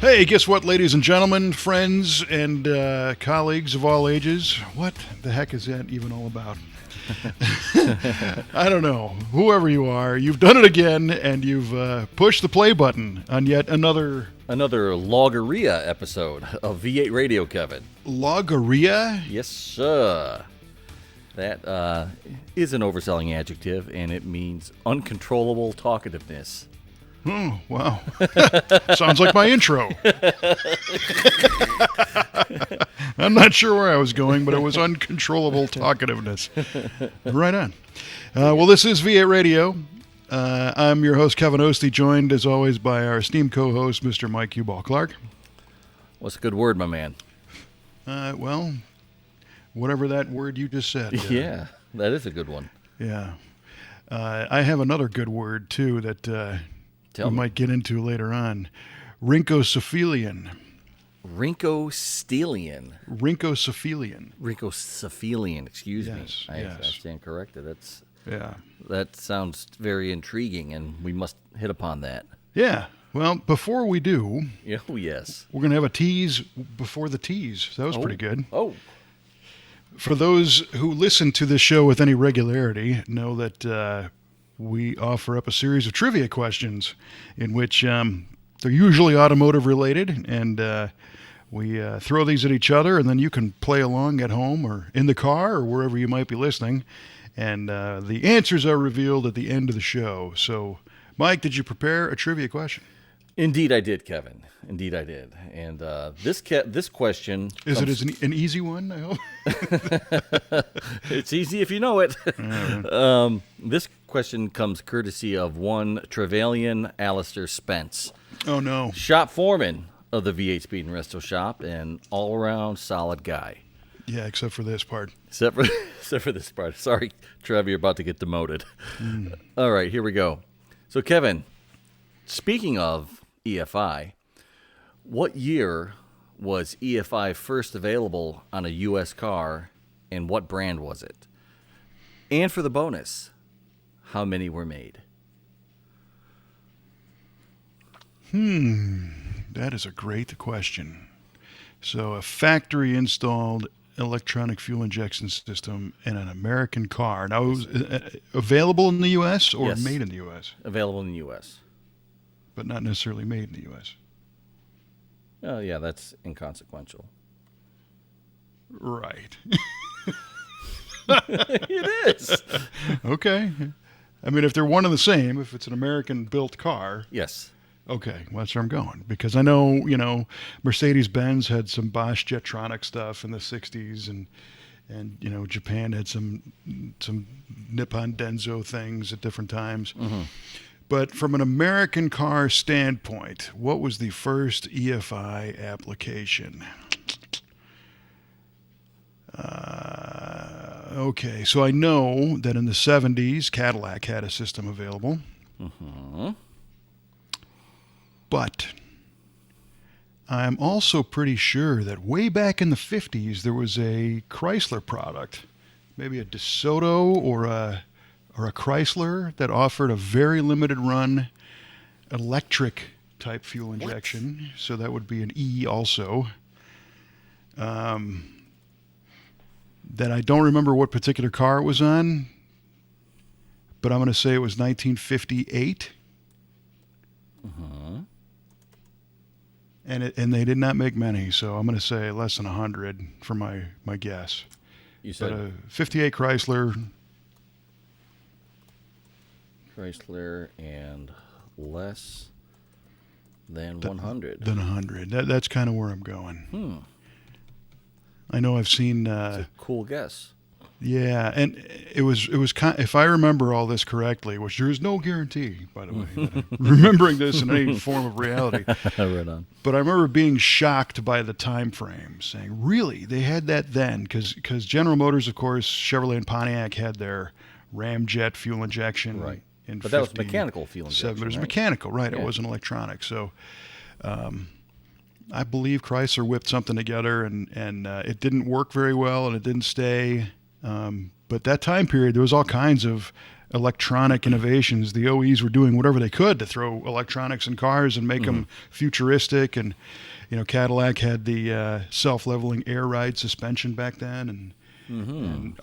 Hey, guess what, ladies and gentlemen, friends, and colleagues of all ages? What the heck is that even all about? I don't know. Whoever you are, you've done it again, and you've pushed the play button on yet another Logorrhea episode of V8 Radio, Kevin. Logorrhea? Yes, sir. That is an overselling adjective, and it means uncontrollable talkativeness. Oh, wow. Sounds like my intro. I'm not sure where I was going, but it was uncontrollable talkativeness. Right on. Well, this is V8 Radio. I'm your host, Kevin Oeste, joined, as always, by our esteemed co-host, Mr. Mike Q-Ball Clarke. What's a good word, my man? Well, whatever that word you just said. Yeah, that is a good one. Yeah. I have another good word, too, that... we might get into later on. Rhynchocephalian. Rhynchocephalian. Rhynchocephalian, excuse me. I stand corrected. That sounds very intriguing, and we must hit upon that. Yeah. Well, before we do... Oh, yes. We're going to have a tease before the tease. That was pretty good. Oh. For those who listen to this show with any regularity, know that... we offer up a series of trivia questions in which they're usually automotive related, and we throw these at each other, and then you can play along at home or in the car or wherever you might be listening, and the answers are revealed at the end of the show. So, Mike, did you prepare a trivia question? Indeed I did, Kevin. Indeed I did. And this question... Is it an easy one, I hope? It's easy if you know it. This question comes courtesy of one Trevelyan Alistair Spence. Oh, no. Shop foreman of the V8 Speed and Resto shop and all-around solid guy. Yeah, except for this part. Except for this part. Sorry, Trev, you're about to get demoted. All right, here we go. So, Kevin, speaking of EFI, what year was EFI first available on a U.S. car, and what brand was it? And for the bonus, how many were made? That is a great question. So a factory-installed electronic fuel injection system in an American car. Now, it was available in the U.S. or Yes. made in the U.S.? Available in the U.S. But not necessarily made in the U.S. Oh, yeah, that's inconsequential. Right. It is. Okay. I mean, if they're one and the same, if it's an American-built car... Yes. Okay, well, that's where I'm going. Because I know, Mercedes-Benz had some Bosch Jetronic stuff in the 60s, and Japan had some Nippon Denso things at different times. Mm-hmm. But from an American car standpoint, what was the first EFI application? Okay, so I know that in the 70s, Cadillac had a system available. Mm-hmm. But I'm also pretty sure that way back in the 50s, there was a Chrysler product, maybe a DeSoto or a Chrysler, that offered a very limited run electric type fuel injection. What? So that would be an E also. That I don't remember what particular car it was on, but I'm going to say it was 1958. Mm-hmm. And they did not make many, so I'm going to say less than 100 for my guess. You said a 58 Chrysler and less than 100. Than 100. That's kind of where I'm going. I know I've seen. That's a cool guess. Yeah, and it was if I remember all this correctly, which there is no guarantee, by the way, that I'm remembering this in any form of reality. Right on. But I remember being shocked by the time frame, saying, "Really, they had that then?" Because General Motors, of course, Chevrolet and Pontiac had their ramjet fuel injection, right? But that was mechanical fuel injection. But it was right? mechanical, right? Yeah. It wasn't electronic, so. I believe Chrysler whipped something together, and it didn't work very well, and it didn't stay. But that time period, there was all kinds of electronic innovations. The OEs were doing whatever they could to throw electronics in cars and make them futuristic. And Cadillac had the self-leveling air ride suspension back then, and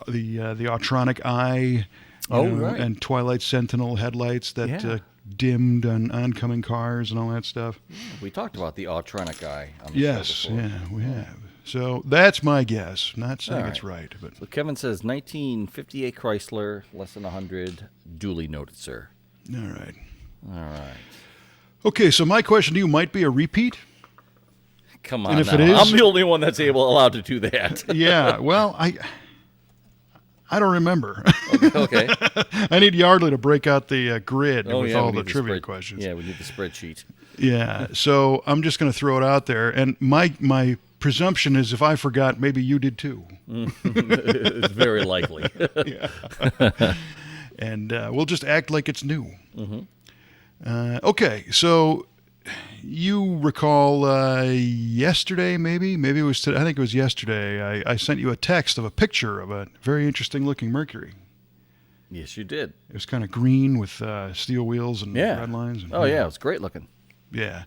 the Autronic Eye, Right. and Twilight Sentinel headlights that Yeah. dimmed on oncoming cars and all that stuff. We talked about the Autronic Eye on the Yes, show before. yeah, we have. So that's my guess. Not saying All it's right, but So Kevin says 1958 Chrysler, less than 100. Duly noted, sir. all right. All right. Okay, so my question to you might be a repeat. Come on And if now. it is- I'm the only one that's allowed to do that. Yeah, well, I don't remember. Okay. I need Yardley to break out the grid with we all need the trivia spread- questions. Yeah, we need the spreadsheet. Yeah, so I'm just going to throw it out there, and my presumption is if I forgot, maybe you did too. It's very likely. And we'll just act like it's new. Okay, so you recall yesterday, maybe it was today. I think it was yesterday. I sent you a text of a picture of a very interesting looking Mercury. Yes, you did. It was kind of green with steel wheels and Yeah. red lines. And, Oh, yeah. It was great looking. Yeah.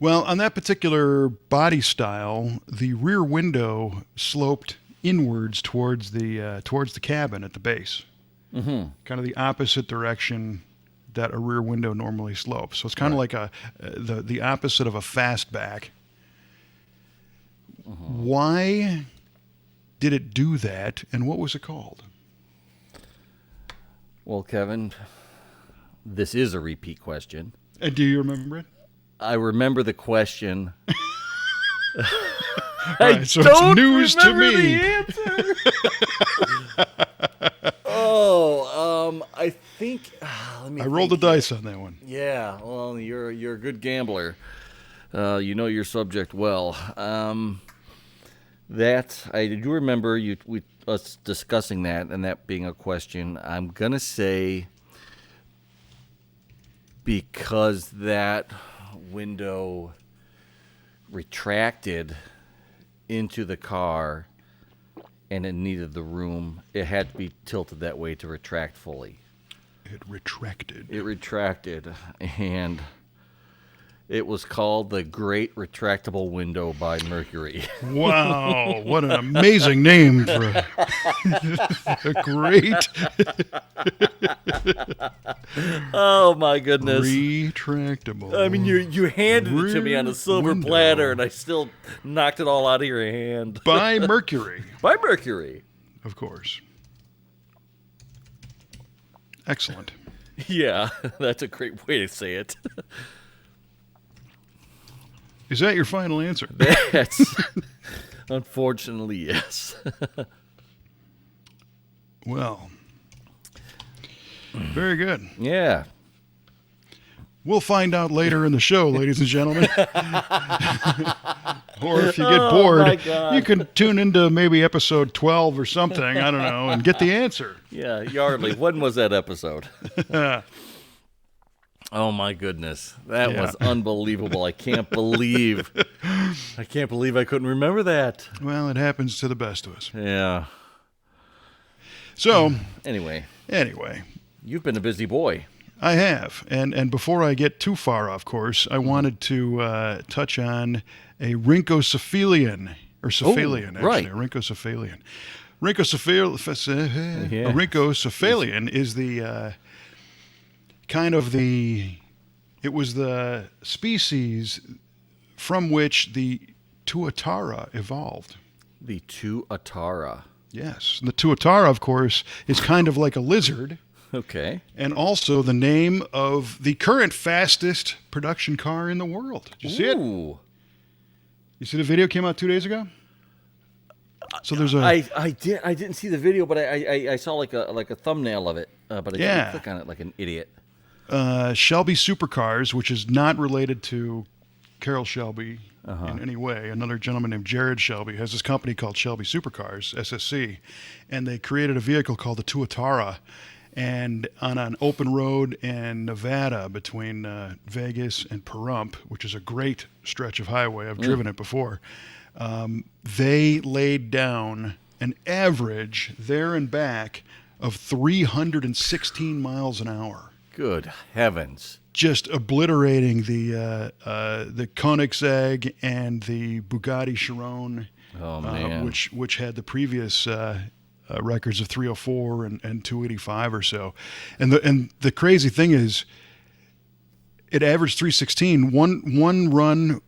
Well, on that particular body style, the rear window sloped inwards towards the cabin at the base. Kind of the opposite direction that a rear window normally slopes. So it's kind of like the opposite of a fastback. Why did it do that, and what was it called? Well, Kevin, this is a repeat question. And do you remember it? I remember the question. Right, so it's news to me. The answer. I think. Let me. I rolled the think. dice on that one. Yeah. Well, you're a good gambler. You know your subject well. That I do remember us discussing that and that being a question. I'm gonna say because that window retracted into the car and it needed the room, it had to be tilted that way to retract fully. It retracted. It retracted, and it was called the Great Retractable Window by Mercury. Wow, what an amazing name for a great Oh my goodness! retractable. I mean, you handed it to me on a silver window. platter, and I still knocked it all out of your hand. By Mercury, By Mercury. of course. Excellent. Yeah, that's a great way to say it. Is that your final answer? That's unfortunately yes. Well, very good. Yeah. We'll find out later in the show, ladies and gentlemen. Or if you get my bored, God. you can tune into maybe episode 12 or something, I don't know, and get the answer. Yeah, Yardley. When was that episode? Oh my goodness, that Yeah. was unbelievable! I can't believe I couldn't remember that. Well, it happens to the best of us. Yeah. So, Anyway, you've been a busy boy. I have. And before I get too far off course, I wanted to touch on a rhynchocephalian, or cephalian, actually. right. A rhynchocephalian. Rhynchocephalian, Yeah. a rhynchocephalian is the it was the species from which the tuatara evolved. The Tuatara. Yes. And the tuatara, of course, is kind of like a lizard, Okay. and also the name of the current fastest production car in the world. Did you see it? Ooh. You see the video came out 2 days ago? So there's a I didn't see the video, but I saw like a thumbnail of it, but I Yeah. didn't click on it like an idiot. Shelby Supercars, which is not related to Carroll Shelby in any way. Another gentleman named Jared Shelby has this company called Shelby Supercars, SSC, and they created a vehicle called the Tuatara. And on an open road in Nevada between Vegas and Pahrump, which is a great stretch of highway, I've driven it before, they laid down an average there and back of 316 miles an hour. Good heavens. Just obliterating the Koenigsegg and the Bugatti Chiron, Oh, man. which had the previous records of 304 and 285 or so. And the crazy thing is, it averaged 316. One run,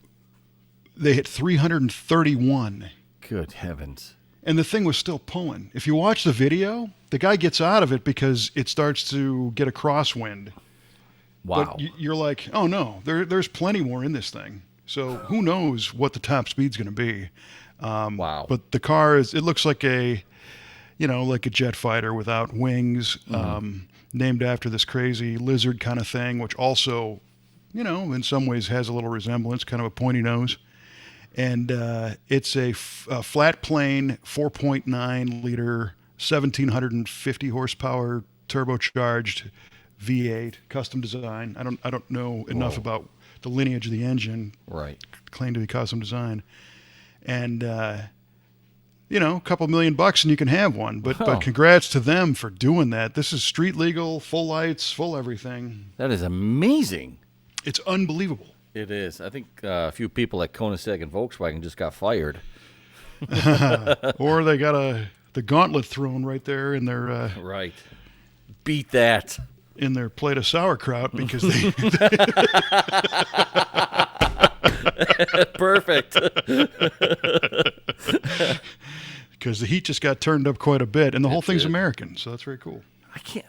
they hit 331. Good heavens. And the thing was still pulling. If you watch the video, the guy gets out of it because it starts to get a crosswind. Wow. But you're like, oh no, there's plenty more in this thing. So who knows what the top speed's going to be? Wow. But the car it looks like a jet fighter without wings, named after this crazy lizard kind of thing, which also, in some ways has a little resemblance, kind of a pointy nose. And it's a flat plane, 4.9 liter, 1,750 horsepower turbocharged V8, custom design. I don't know enough about the lineage of the engine. Right. Claimed to be custom design. And, a couple $1,000,000 and you can have one. But congrats to them for doing that. This is street legal, full lights, full everything. That is amazing. It's unbelievable. It is. I think a few people at Koenigsegg and Volkswagen just got fired. Or they got the gauntlet thrown right there in their Right. Beat that. in their plate of sauerkraut because they Perfect. because the heat just got turned up quite a bit, and the whole thing's American, so that's very cool. I can't.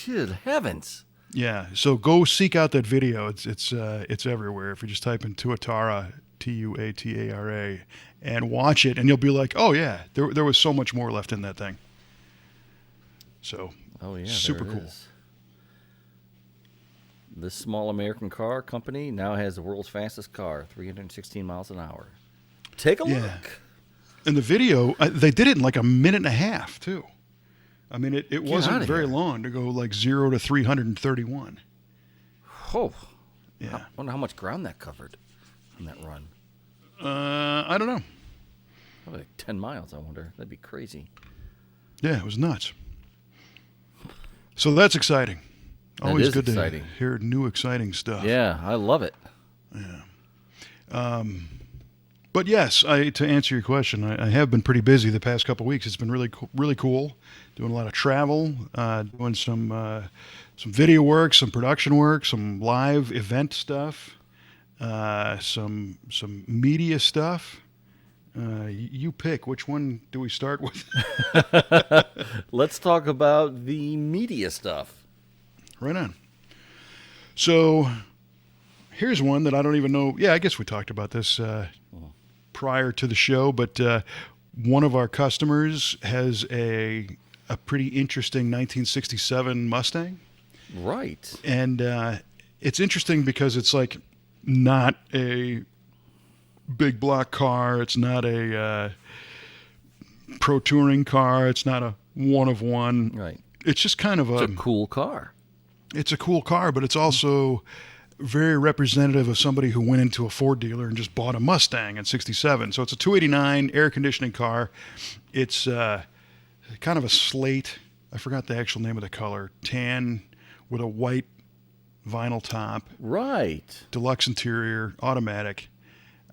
Good heavens. Yeah, so go seek out that video. It's everywhere. If you just type in Tuatara, Tuatara, and watch it, and you'll be like, oh yeah, there was so much more left in that thing. So, Oh yeah. super there it cool. is. This small American car company now has the world's fastest car, 316 miles an hour. Take a Yeah. look. And the video, they did it in like a minute and a half too. I mean, it wasn't outta very here. long to go like 0 to 331. Oh. Yeah. I wonder how much ground that covered on that run. I don't know. Probably like 10 miles, I wonder. That'd be crazy. Yeah, it was nuts. So that's exciting. That Always is good exciting. to hear new exciting stuff. Yeah, I love it. But yes, to answer your question, I have been pretty busy the past couple of weeks. It's been really cool. Doing a lot of travel, doing some video work, some production work, some live event stuff, some media stuff. You pick. Which one do we start with? Let's talk about the media stuff. Right on. So here's one that I don't even know. Yeah, I guess we talked about this prior to the show, but one of our customers has a pretty interesting 1967 Mustang. Right. And it's interesting because it's like not a big block car. It's not a pro touring car. It's not a one of one. Right. It's just kind of It's a cool car. It's a cool car, but it's also very representative of somebody who went into a Ford dealer and just bought a Mustang in '67. So it's a 289 air conditioning car. It's kind of a slate. I forgot the actual name of the color. Tan with a white vinyl top. Right. Deluxe interior, automatic.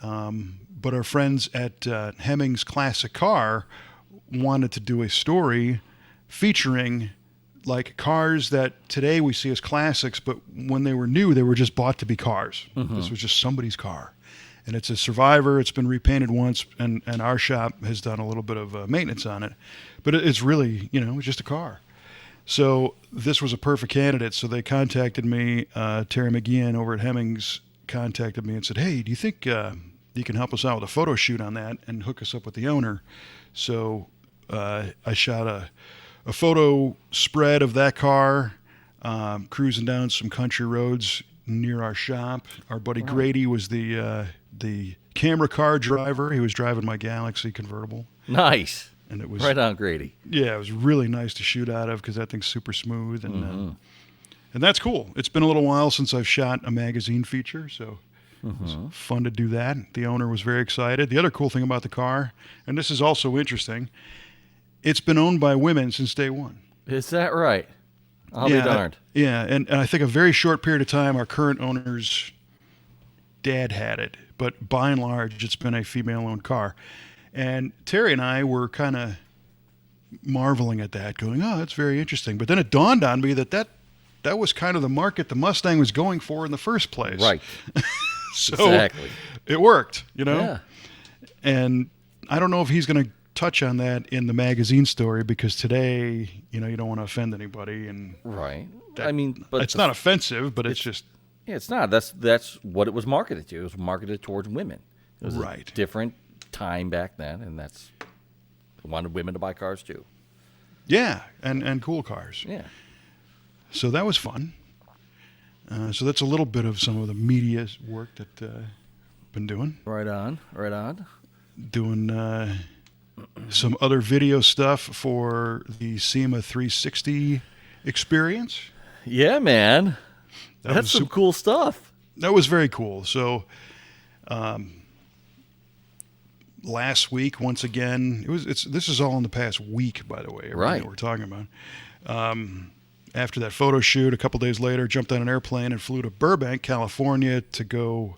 But our friends at Hemmings Classic Car wanted to do a story featuring like cars that today we see as classics, but when they were new, they were just bought to be cars. This was just somebody's car. And it's a Survivor. It's been repainted once, and our shop has done a little bit of maintenance on it. But it's really, it's just a car. So this was a perfect candidate. So they contacted me. Terry McGeehan over at Hemmings contacted me and said, hey, do you think you can help us out with a photo shoot on that and hook us up with the owner? So I shot a photo spread of that car cruising down some country roads near our shop. Our buddy Grady was the camera car driver. He was driving my Galaxy convertible. Nice. And it was Right on, Grady. Yeah, it was really nice to shoot out of because that thing's super smooth and that's cool. It's been a little while since I've shot a magazine feature, so it was fun to do that. The owner was very excited. The other cool thing about the car, and this is also interesting, it's been owned by women since day one. Is that right? I'll yeah, be darned. and I think a very short period of time, our current owner's dad had it, but by and large, it's been a female-owned car. And Terry and I were kind of marveling at that, going, "Oh, that's very interesting." But then it dawned on me that was kind of the market the Mustang was going for in the first place. Right. So Exactly. it worked, you know? Yeah. And I don't know if he's going to touch on that in the magazine story because today, you don't want to offend anybody. And Right. that- I mean, but it's not offensive, but it's just, Yeah, it's not. That's what it was marketed to. It was marketed towards women. It was Right. a different time back then, and they wanted women to buy cars too. yeah, and cool cars. Yeah. So that was fun. So that's a little bit of some of the media work that been doing. Right on. Right on. Doing some other video stuff for the SEMA 360 experience. Yeah, man. That That's was some cool stuff. That was very cool. So last week, once again, this is all in the past week, by the way, everything Right. that we're talking about. After that photo shoot, a couple days later, jumped on an airplane and flew to Burbank, California, to go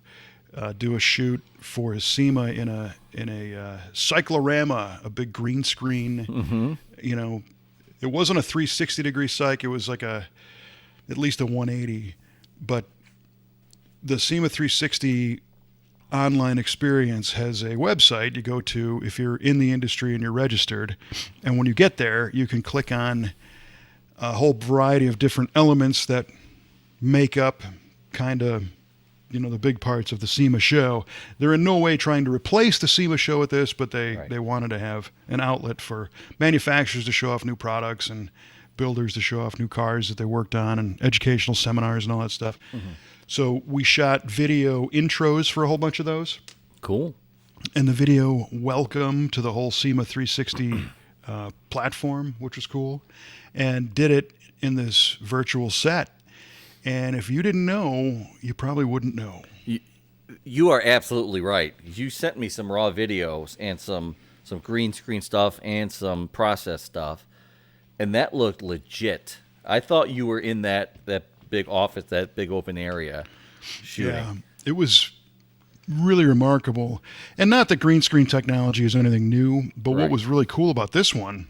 do a shoot for his SEMA in a cyclorama, a big green screen. Mm-hmm. It wasn't a 360-degree cyc; it was like at least a 180. But the SEMA 360 online experience has a website you go to if you're in the industry and you're registered, and when you get there, you can click on a whole variety of different elements that make up kind of the big parts of the SEMA show. They're in no way trying to replace the SEMA show with this, but they wanted to have an outlet for manufacturers to show off new products and builders to show off new cars that they worked on and educational seminars and all that stuff. Mm-hmm. So we shot video intros for a whole bunch of those. Cool. And the video welcome to the whole SEMA 360 platform, which was cool, and did it in this virtual set. And if you didn't know, you probably wouldn't know. You are absolutely right. You sent me some raw videos and some green screen stuff and some process stuff, and that looked legit. I thought you were in that big office, that big open area shooting. Yeah, it was really remarkable. And not that green screen technology is anything new, but what was really cool about this one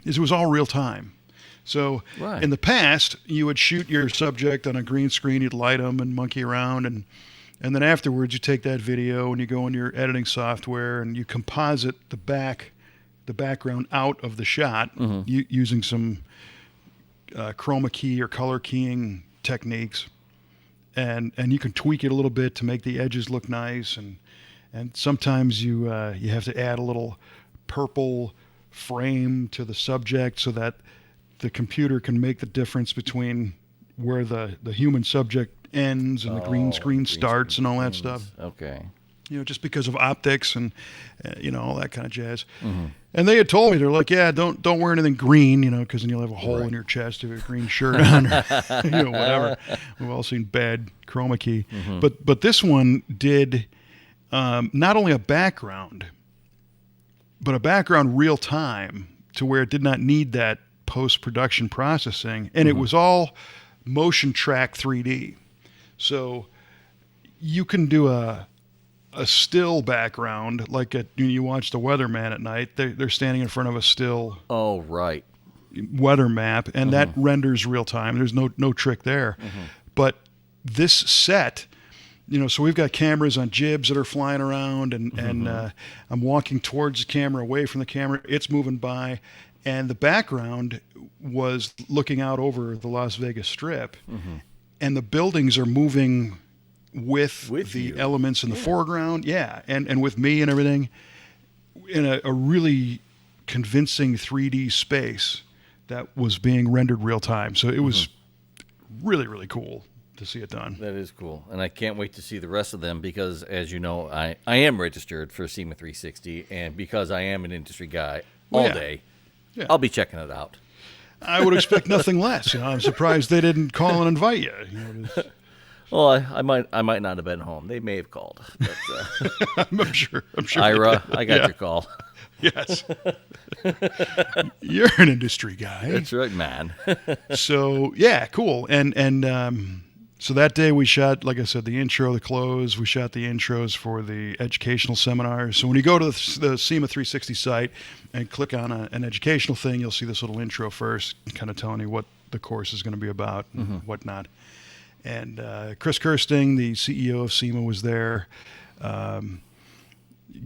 is it was all real time. So in the past, you would shoot your subject on a green screen, you'd light them and monkey around, and then afterwards you take that video and you go in your editing software and you composite the background out of the shot using some chroma key or color keying techniques, and you can tweak it a little bit to make the edges look nice, and sometimes you have to add a little purple frame to the subject so that the computer can make the difference between where the human subject ends and the green screen starts and all that stuff. Okay. Just because of optics and all that kind of jazz. Mm-hmm. And they had told me, they're like, yeah, don't wear anything green, because then you'll have a hole in your chest if you have a green shirt on, or whatever. We've all seen bad chroma key, but this one did not only a background, but a background real time to where it did not need that post-production processing, and it was all motion track 3D. So you can do a still background, like you watch the weatherman at night. They're standing in front of a still weather map, and that renders real time. There's no trick there. But this set, so we've got cameras on jibs that are flying around, and I'm walking towards the camera, away from the camera. It's moving by, and the background was looking out over the Las Vegas Strip, and the buildings are moving with the elements in the foreground, and with me and everything, in a really convincing 3D space that was being rendered real time. So it was really, really cool to see it done. That is cool, and I can't wait to see the rest of them because, as you know, I am registered for SEMA 360, and because I am an industry guy all day, I'll be checking it out. I would expect nothing less. I'm surprised they didn't call and invite you. Well, I might not have been home. They may have called. But, I'm sure. Ira, I got your call. Yes. You're an industry guy. That's right, man. So yeah, cool. And so that day we shot, like I said, the intro, the close. We shot the intros for the educational seminars. So when you go to the SEMA 360 site and click on an educational thing, you'll see this little intro first, kind of telling you what the course is going to be about and whatnot. And Chris Kirsting, the CEO of SEMA, was there,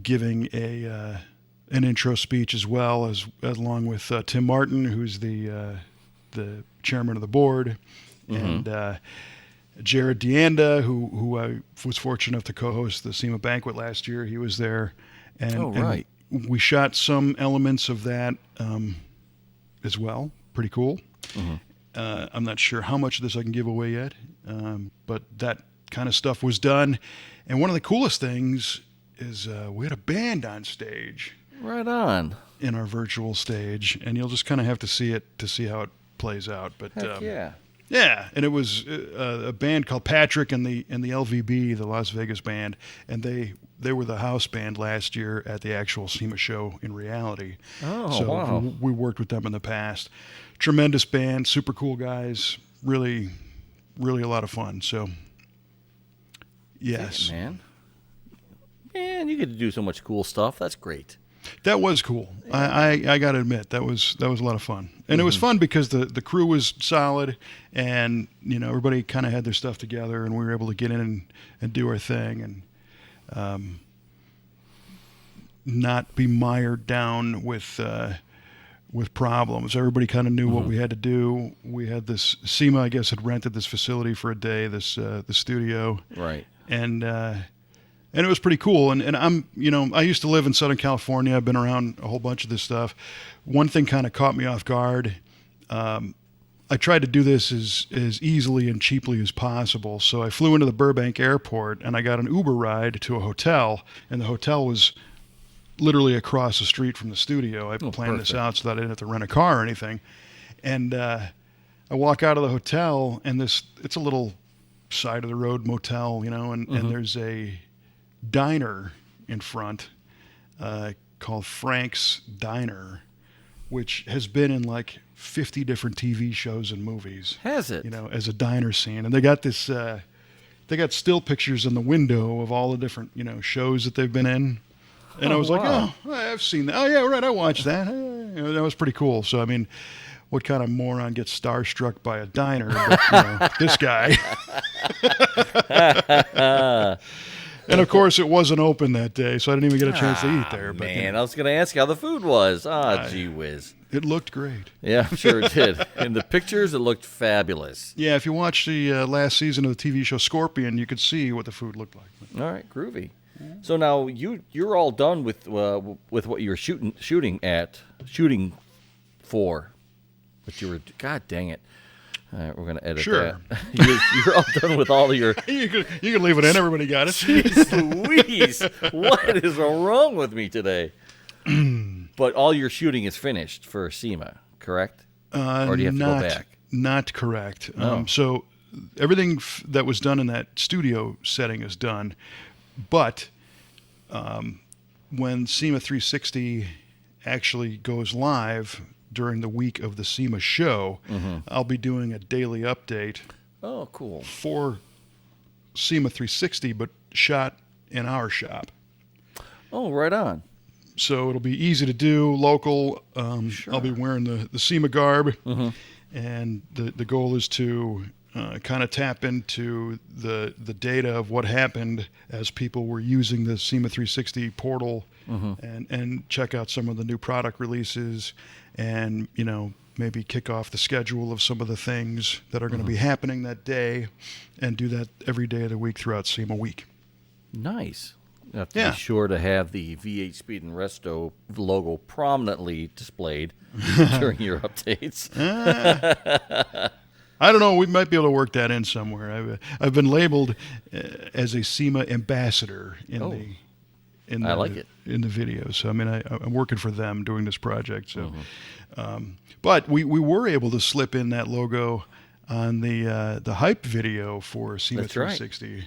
giving an intro speech as well, as along with Tim Martin, who's the chairman of the board, and Jared Deanda, who I was fortunate enough to co-host the SEMA banquet last year. He was there, and we shot some elements of that as well. Pretty cool. I'm not sure how much of this I can give away yet, but that kind of stuff was done. And one of the coolest things is we had a band on stage. Right on. In our virtual stage, and you'll just kind of have to see it to see how it plays out. But Heck yeah. Yeah, and it was a band called Patrick and the LVB, the Las Vegas band, and they were the house band last year at the actual SEMA show in reality. Oh, so wow. we worked with them in the past. Tremendous band, super cool guys, really, really a lot of fun. So, yes. Hey, man, you get to do so much cool stuff. That's great. That was cool. I got to admit that was a lot of fun, and it was fun because the crew was solid, and everybody kind of had their stuff together, and we were able to get in and do our thing, and not be mired down with problems. Everybody kind of knew what we had to do. We had this SEMA, I guess, had rented this facility for a day, the studio, Right, and it was pretty cool. And I'm, I used to live in Southern California. I've been around a whole bunch of this stuff. One thing kind of caught me off guard. I tried to do this as easily and cheaply as possible. So I flew into the Burbank airport and I got an Uber ride to a hotel, and the hotel was literally across the street from the studio. I planned this out so that I didn't have to rent a car or anything. And I walk out of the hotel, and it's a little side of the road motel, and there's a diner in front called Frank's Diner, which has been in like 50 different TV shows and movies. Has it? As a diner scene. And they got this they got still pictures in the window of all the different shows that they've been in. And I was like, oh, I've seen that. Oh yeah, right, I watched that. That was pretty cool. So I mean, what kind of moron gets starstruck by a diner? But, this guy. And of course, it wasn't open that day, so I didn't even get a chance to eat there. But man, I was going to ask you how the food was. Gee whiz. It looked great. Yeah, I'm sure it did. In the pictures, it looked fabulous. Yeah, if you watch the last season of the TV show Scorpion, you could see what the food looked like. All right, groovy. So now you're all done with what you were shooting for, but you were, God dang it. All right, we're going to edit Sure. that. You're all done with all of your... You can leave it in. Everybody got it. Jeez Louise, what is wrong with me today? But all your shooting is finished for SEMA, correct? Or do you have to go back? Not correct. Oh. So everything that was done in that studio setting is done. But when SEMA 360 actually goes live during the week of the SEMA show, I'll be doing a daily update. Oh, cool. For SEMA 360, but shot in our shop. Oh, right on. So it'll be easy to do, local. Sure. I'll be wearing the SEMA garb, and the goal is to kind of tap into the data of what happened as people were using the SEMA 360 portal, and check out some of the new product releases, and maybe kick off the schedule of some of the things that are going to be happening that day, and do that every day of the week throughout SEMA week. Nice. You have to be sure to have the V8 Speed and Resto logo prominently displayed during your updates. I don't know. We might be able to work that in somewhere. I've been labeled as a SEMA ambassador in I like it. in the video. So I mean, I'm working for them doing this project. So, but we were able to slip in that logo on the hype video for SEMA That's 360. Right.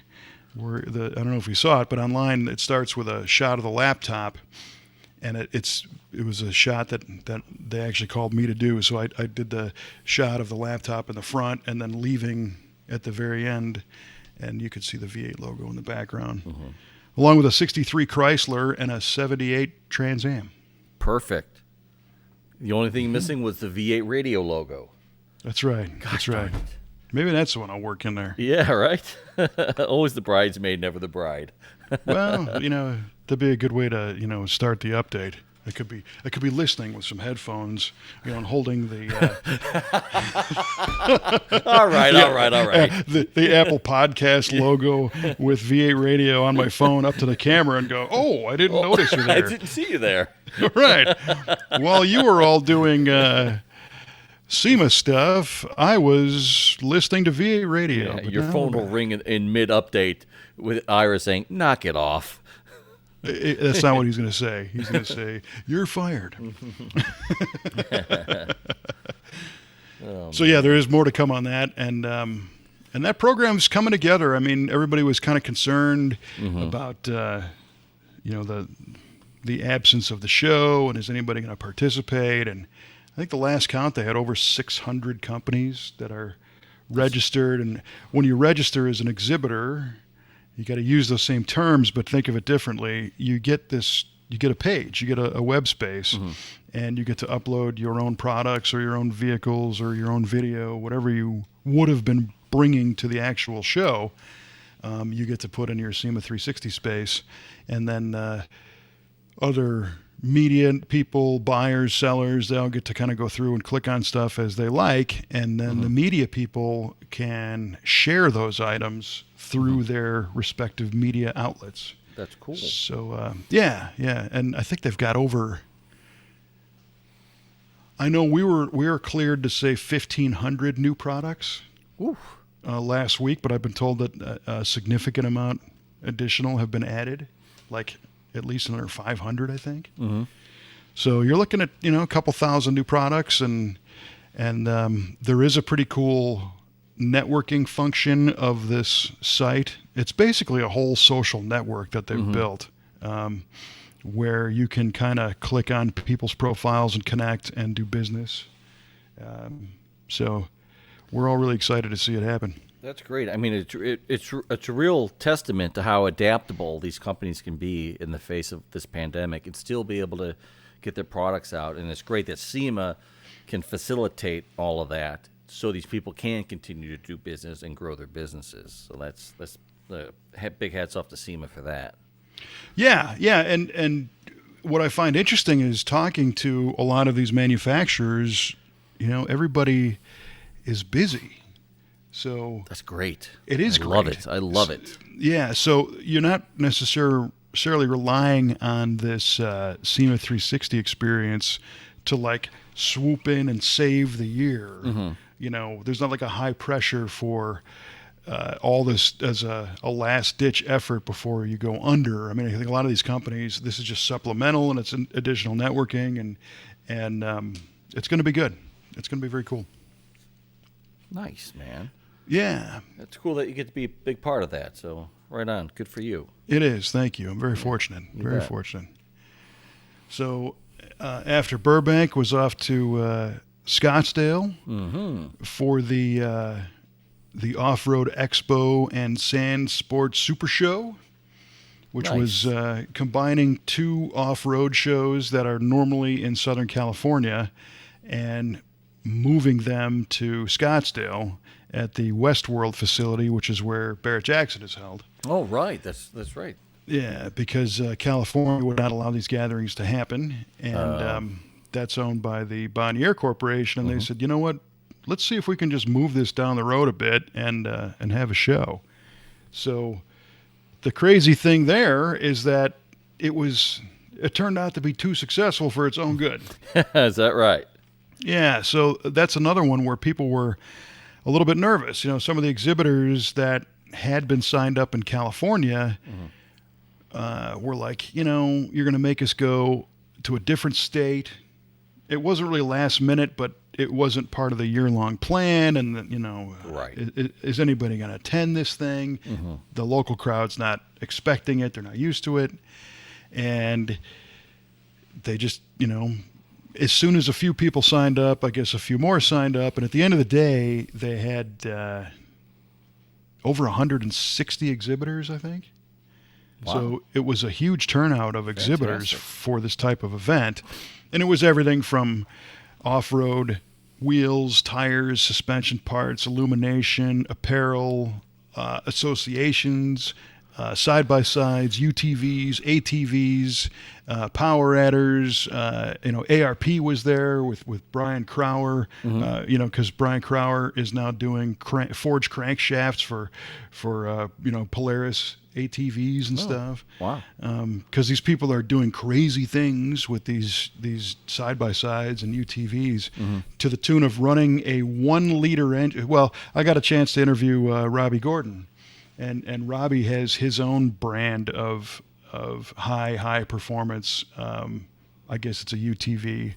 Where I don't know if you saw it, but online it starts with a shot of the laptop, and it was a shot that they actually called me to do. So I did the shot of the laptop in the front and then leaving at the very end, and you could see the V8 logo in the background, along with a 63 Chrysler and a 78 Trans Am. Perfect. The only thing missing was the V8 radio logo. That's right. That's right. Maybe that's the one I'll work in there. Yeah, right? Always the bridesmaid, never the bride. Well, that'd be a good way to, start the update. I could be listening with some headphones, and holding the all right. the Apple Podcast logo with V8 Radio on my phone up to the camera and go, "Oh, I didn't notice you there. I didn't see you there." Right. While you were all doing SEMA stuff, I was listening to V8 Radio. Yeah, your phone will ring in mid-update with Ira saying, "Knock it off." That's not what he's going to say. He's going to say, "You're fired." So yeah, there is more to come on that, and that program's coming together. I mean, everybody was kind of concerned about the absence of the show, and is anybody going to participate? And I think the last count, they had over 600 companies that are registered, and when you register as an exhibitor, you got to use those same terms, but think of it differently. You get a page, you get a web space, and you get to upload your own products or your own vehicles or your own video, whatever you would have been bringing to the actual show. You get to put in your SEMA 360 space, and then other media people, buyers, sellers, they all get to kind of go through and click on stuff as they like, and then the media people can share those items through their respective media outlets. That's cool. So yeah, and I think they've got over. I know we were cleared to say 1,500 new products last week, but I've been told that a significant amount additional have been added, like at least another 500, I think. So you're looking at a couple thousand new products, and there is a pretty cool networking function of this site. It's basically a whole social network that they've built, where you can kind of click on people's profiles and connect and do business. So we're all really excited to see it happen. That's great. I mean, it's a real testament to how adaptable these companies can be in the face of this pandemic and still be able to get their products out. And it's great that SEMA can facilitate all of that, so these people can continue to do business and grow their businesses. So that's big hats off to SEMA for that. Yeah, and what I find interesting is talking to a lot of these manufacturers. Everybody is busy. So that's great. It is great. I love it. Yeah, so you're not necessarily relying on this SEMA 360 experience to like swoop in and save the year. There's not like a high pressure for all this as a last ditch effort before you go under. I mean, I think a lot of these companies, this is just supplemental, and it's an additional networking, and it's going to be good. It's going to be very cool. Nice, man. Yeah. It's cool that you get to be a big part of that. So right on. Good for you. It is. Thank you. I'm very fortunate. Very fortunate. So after Burbank, was off to Scottsdale for the Off-Road Expo and Sand Sports Super Show, which was combining two off-road shows that are normally in Southern California and moving them to Scottsdale at the Westworld facility, which is where Barrett-Jackson is held. Oh, right. That's right. Yeah, because California would not allow these gatherings to happen, and that's owned by the Bonnier Corporation, and they said, you know what, let's see if we can just move this down the road a bit and have a show. So the crazy thing there is that it turned out to be too successful for its own good. Is that right? Yeah, so that's another one where people were a little bit nervous. Some of the exhibitors that had been signed up in California were like, you're going to make us go to a different state. It wasn't really last minute, but it wasn't part of the year-long plan. And, right. Is anybody going to attend this thing? The local crowd's not expecting it. They're not used to it. And they just, as soon as a few people signed up, I guess a few more signed up. And at the end of the day, they had over 160 exhibitors, I think. Wow. So it was a huge turnout of exhibitors Fantastic. for this type of event. And it was everything from off-road wheels, tires, suspension parts, illumination, apparel, associations, side-by-sides, UTVs, ATVs, power adders. ARP was there with Brian Crower. Because Brian Crower is now doing forged crankshafts for Polaris ATVs and stuff. Wow. Because these people are doing crazy things with these side-by-sides and UTVs to the tune of running a 1-liter engine. Well, I got a chance to interview Robbie Gordon. And Robbie has his own brand of high performance. I guess it's a UTV.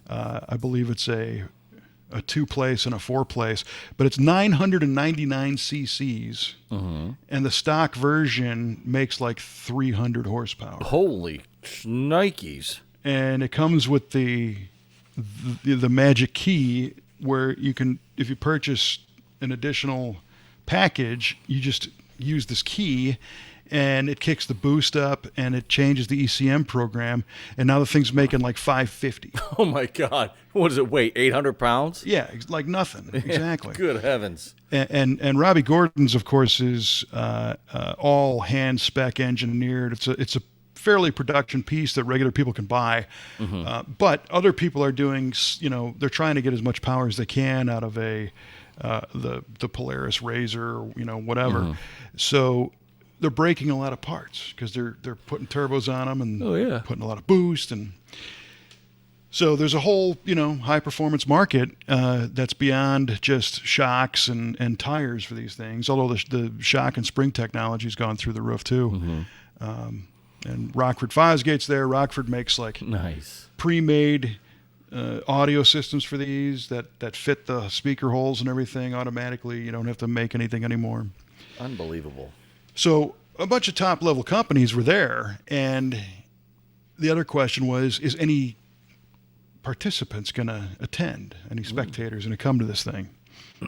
I believe it's a 2-place and a 4-place, but it's 999 cc's, and the stock version makes like 300 horsepower. Holy shnikes. And it comes with the magic key where you can, if you purchase an additional package, you just use this key and it kicks the boost up and it changes the ECM program, and now the thing's making like 550. Oh my God. What does it weigh? 800 pounds? Yeah, like nothing. Exactly. Good heavens. And Robbie Gordon's, of course, is all hand spec engineered. It's a fairly production piece that regular people can buy, but other people are doing, they're trying to get as much power as they can out of the Polaris Razor, whatever. So they're breaking a lot of parts because they're putting turbos on them and putting a lot of boost, and so there's a whole high performance market that's beyond just shocks and tires for these things. Although the shock and spring technology's gone through the roof too. And Rockford Fosgate's there. Rockford makes like Nice. pre-made audio systems for these that fit the speaker holes and everything automatically. You don't have to make anything anymore. Unbelievable. So a bunch of top-level companies were there, and the other question was, is any participants going to attend? Any spectators going to come to this thing?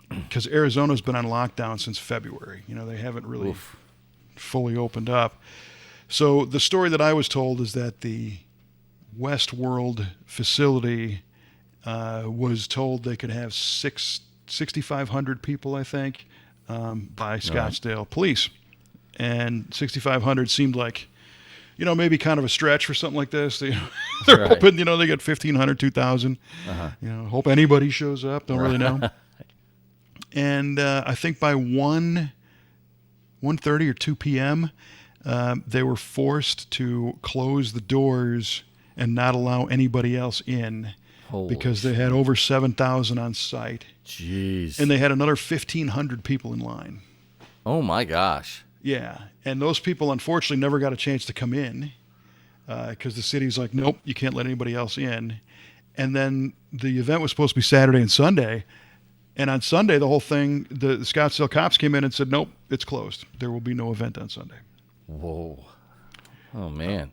Because Arizona's been on lockdown since February. They haven't really fully opened up. So the story that I was told is that the Westworld facility was told they could have 6,500 people, I think, by Scottsdale police. And 6,500 seemed like, maybe kind of a stretch for something like this. They're hoping, they get 1,500, 2,000. Hope anybody shows up. Don't really know. And I think by 1:30 or 2 p.m., they were forced to close the doors and not allow anybody else in because they had over 7,000 on site. Jeez. And they had another 1,500 people in line. Oh my gosh. Yeah, and those people unfortunately never got a chance to come in because the city's like, nope, you can't let anybody else in. And then the event was supposed to be Saturday and Sunday, and on Sunday the whole thing, the Scottsdale cops came in and said, nope, it's closed. There will be no event on Sunday. Whoa. Oh man.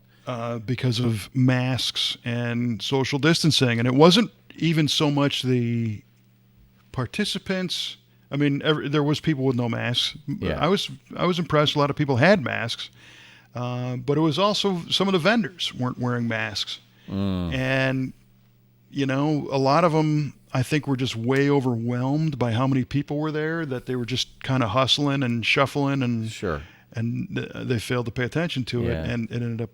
Because of masks and social distancing, and it wasn't even so much the participants. I mean, there was people with no masks. Yeah. I was impressed. A lot of people had masks, but it was also some of the vendors weren't wearing masks, and a lot of them I think were just way overwhelmed by how many people were there that they were just kind of hustling and shuffling and and they failed to pay attention to it, and it ended up.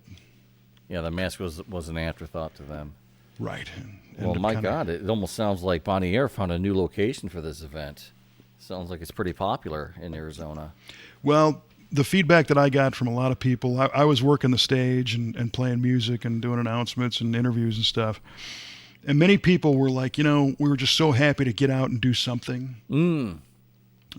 Yeah, the mask was an afterthought to them. Right. Well, my God, it almost sounds like Bonnie Air found a new location for this event. Sounds like it's pretty popular in Arizona. Well, the feedback that I got from a lot of people, I was working the stage and playing music and doing announcements and interviews and stuff. And many people were like, we were just so happy to get out and do something.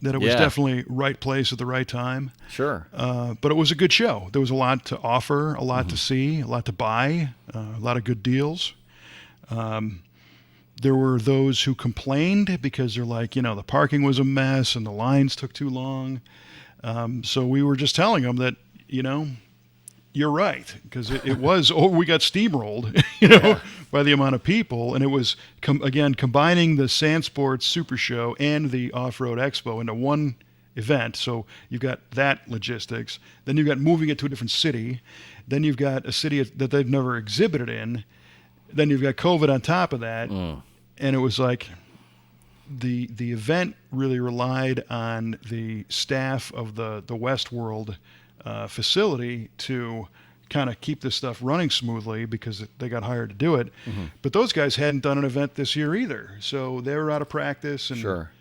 That it was definitely right place at the right time. Sure. But it was a good show. There was a lot to offer, a lot to see, a lot to buy, a lot of good deals. There were those who complained because they're like, the parking was a mess and the lines took too long. So we were just telling them that, You're right, because it was, we got steamrolled, you know, by the amount of people. And it was, again, combining the Sand Sports Super Show and the Off-Road Expo into one event. So you've got that logistics. Then you've got moving it to a different city. Then you've got a city that they've never exhibited in. Then you've got COVID on top of that. And it was like the event really relied on the staff of the Westworld facility to kind of keep this stuff running smoothly because they got hired to do it. But those guys hadn't done an event this year either, so they were out of practice. And Sure.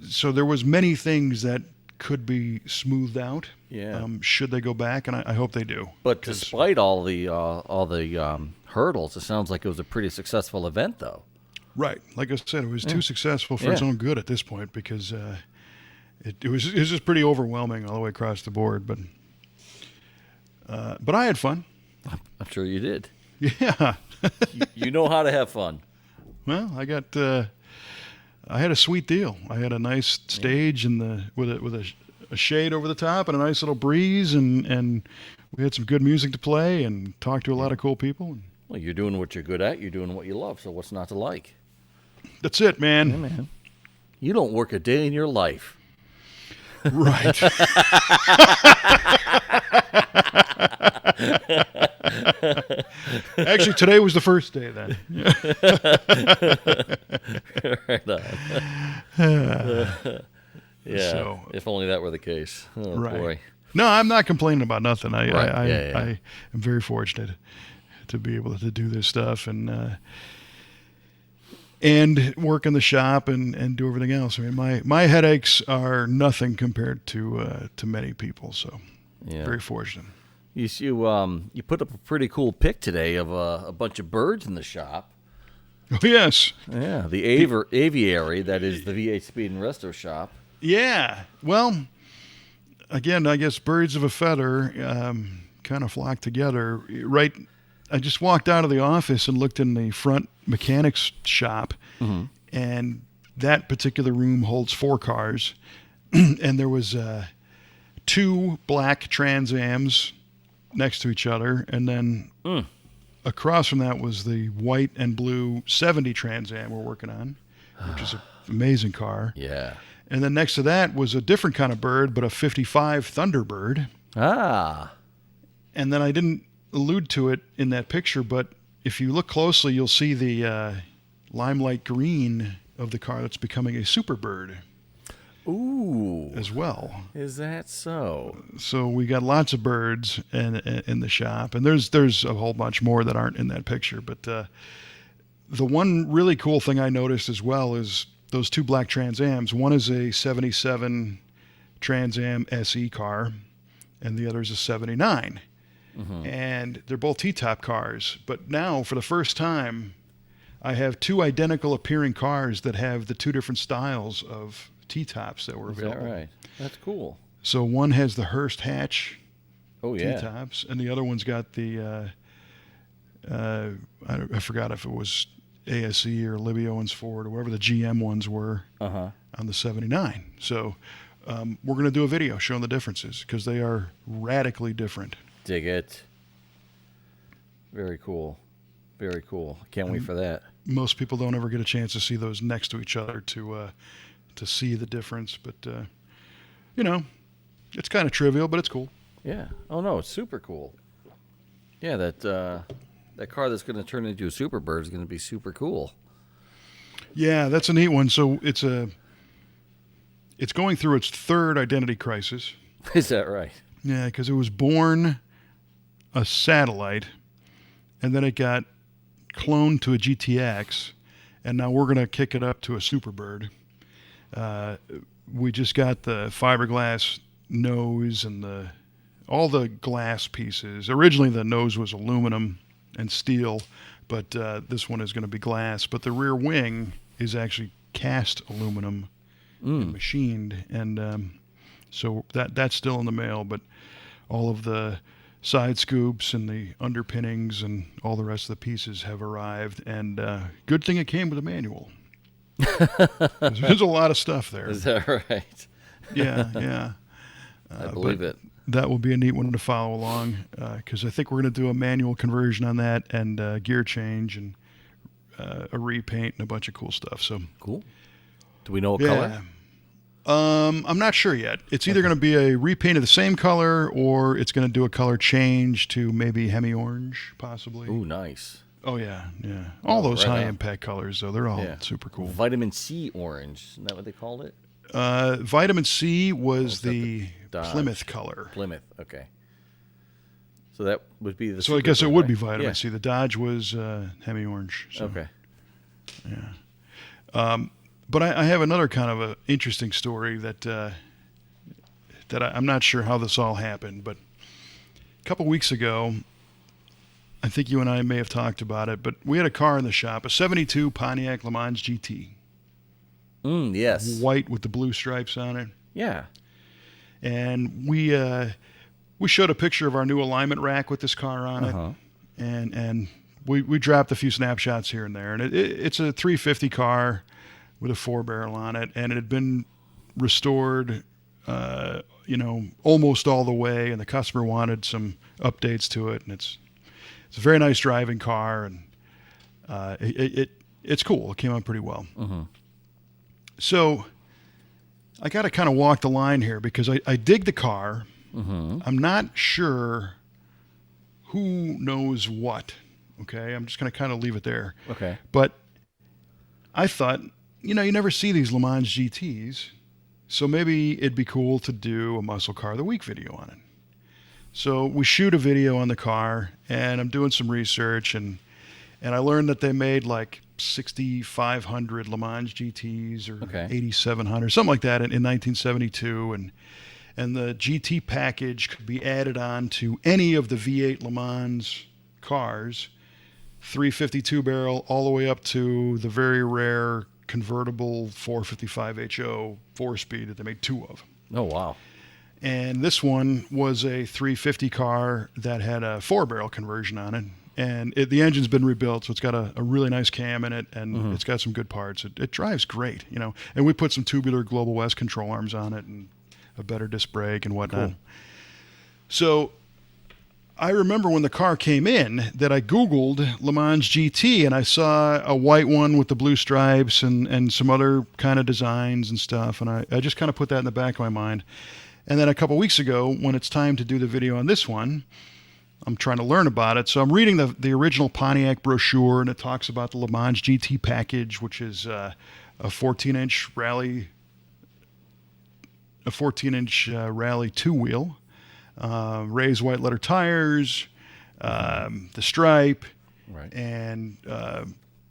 so there was many things that could be smoothed out. Yeah. Should they go back, and I hope they do. But despite all the hurdles, it sounds like it was a pretty successful event, though. Right, like I said, it was too successful for its own good at this point because it was just pretty overwhelming all the way across the board. But I had fun. I'm sure you did. Yeah. You know how to have fun. Well, I had a sweet deal. I had a nice stage with a shade over the top and a nice little breeze, and we had some good music to play and talked to a lot of cool people. Well, you're doing what you're good at. You're doing what you love. So what's not to like? That's it, man. Yeah, man. You don't work a day in your life. Right. Actually, today was the first day then. Right on. Yeah. So, if only that were the case. Oh, right. boy. No, I'm not complaining about nothing. I Right. am very fortunate to be able to do this stuff and work in the shop and do everything else. I mean, my headaches are nothing compared to many people. So, very fortunate. You put up a pretty cool pic today of a bunch of birds in the shop. Oh, yes. Yeah, the aviary, that is the V8 Speed and Resto shop. Yeah. Well, again, I guess birds of a feather kind of flock together. Right. I just walked out of the office and looked in the front mechanics shop, and that particular room holds 4 cars, and there was 2 black Trans Ams next to each other, and then across from that was the white and blue 70 Trans Am we're working on, which is an amazing car. Yeah. And then next to that was a different kind of bird, but a 55 Thunderbird. Ah. And then I didn't allude to it in that picture, but if you look closely, you'll see the limelight green of the car that's becoming a Superbird. Ooh. As well. Is that so? So we got lots of birds in the shop, and there's a whole bunch more that aren't in that picture. But the one really cool thing I noticed as well is those 2 black Trans Ams. One is a 77 Trans Am SE car, and the other is a 79. And they're both T-top cars. But now, for the first time, I have 2 identical appearing cars that have the 2 different styles of T-tops that were available. Is that right? That's cool. So one has the Hurst hatch T-tops, and the other one's got the I forgot if it was ASE or Libby Owens Ford or whatever the GM ones were on the 79. So we're going to do a video showing the differences because they are radically different. Dig it. Very cool. Very cool. Can't wait for that. Most people don't ever get a chance to see those next to each other to see the difference. But, it's kind of trivial, but it's cool. Yeah. Oh, no, it's super cool. Yeah, that car that's going to turn into a Superbird is going to be super cool. Yeah, that's a neat one. So it's going through its 3rd identity crisis. Is that right? Yeah, because it was born a satellite, and then it got cloned to a GTX, and now we're going to kick it up to a Superbird. We just got the fiberglass nose and all the glass pieces. Originally, the nose was aluminum and steel, but this one is going to be glass. But the rear wing is actually cast aluminum and machined, and so that's still in the mail. But all of the side scoops and the underpinnings and all the rest of the pieces have arrived, and good thing it came with a manual. There's a lot of stuff there. Is that right? Yeah. I believe it. that will be a neat one to follow along because I think we're going to do a manual conversion on that and gear change and a repaint and a bunch of cool stuff. So Cool. Do we know what color? I'm not sure yet. It's either going to be a repaint of the same color or it's going to do a color change to maybe Hemi orange, possibly. Ooh, nice. Oh, yeah, yeah. All those right on. high-impact colors, though, they're all super cool. Vitamin C orange. Isn't that what they called it? Vitamin C was the Dodge? Plymouth color. Plymouth, okay. So that would be the So I Super guess it Blue, would right? be vitamin Yeah. C. The Dodge was Hemi orange. So. Okay. Yeah. But I have another kind of a interesting story that I'm not sure how this all happened, but a couple weeks ago, I think you and I may have talked about it, but we had a car in the shop, a 72 Pontiac Le Mans GT. Yes. White with the blue stripes on it. Yeah. And we showed a picture of our new alignment rack with this car on it. And we dropped a few snapshots here and there. And it's a 350 car with a 4-barrel on it, and it had been restored, almost all the way, and the customer wanted some updates to it, and it's a very nice driving car, and it's cool. It came out pretty well. So I got to kind of walk the line here because I dig the car. I'm not sure who knows what. Okay, I'm just going to kind of leave it there. Okay. But I thought, you never see these Le Mans GTs, so maybe it'd be cool to do a Muscle Car of the Week video on it. So we shoot a video on the car, and I'm doing some research, and I learned that they made like 6,500 Le Mans GTs or 8,700, something like that in 1972, and the GT package could be added on to any of the V8 Le Mans cars, 352 barrel all the way up to the very rare convertible 455 HO 4-speed that they made 2 of. Oh, wow. And this one was a 350 car that had a 4-barrel conversion on it. And the engine's been rebuilt, so it's got a really nice cam in it, and it's got some good parts. It drives great, And we put some tubular Global West control arms on it and a better disc brake and whatnot. Cool. So I remember when the car came in that I Googled Le Mans GT, and I saw a white one with the blue stripes and some other kind of designs and stuff. And I just kind of put that in the back of my mind. And then a couple weeks ago, when it's time to do the video on this one, I'm trying to learn about it. So I'm reading the original Pontiac brochure, and it talks about the Le Mans GT package, which is a 14-inch rally 2-wheel. Raised white letter tires, the stripe, Right. and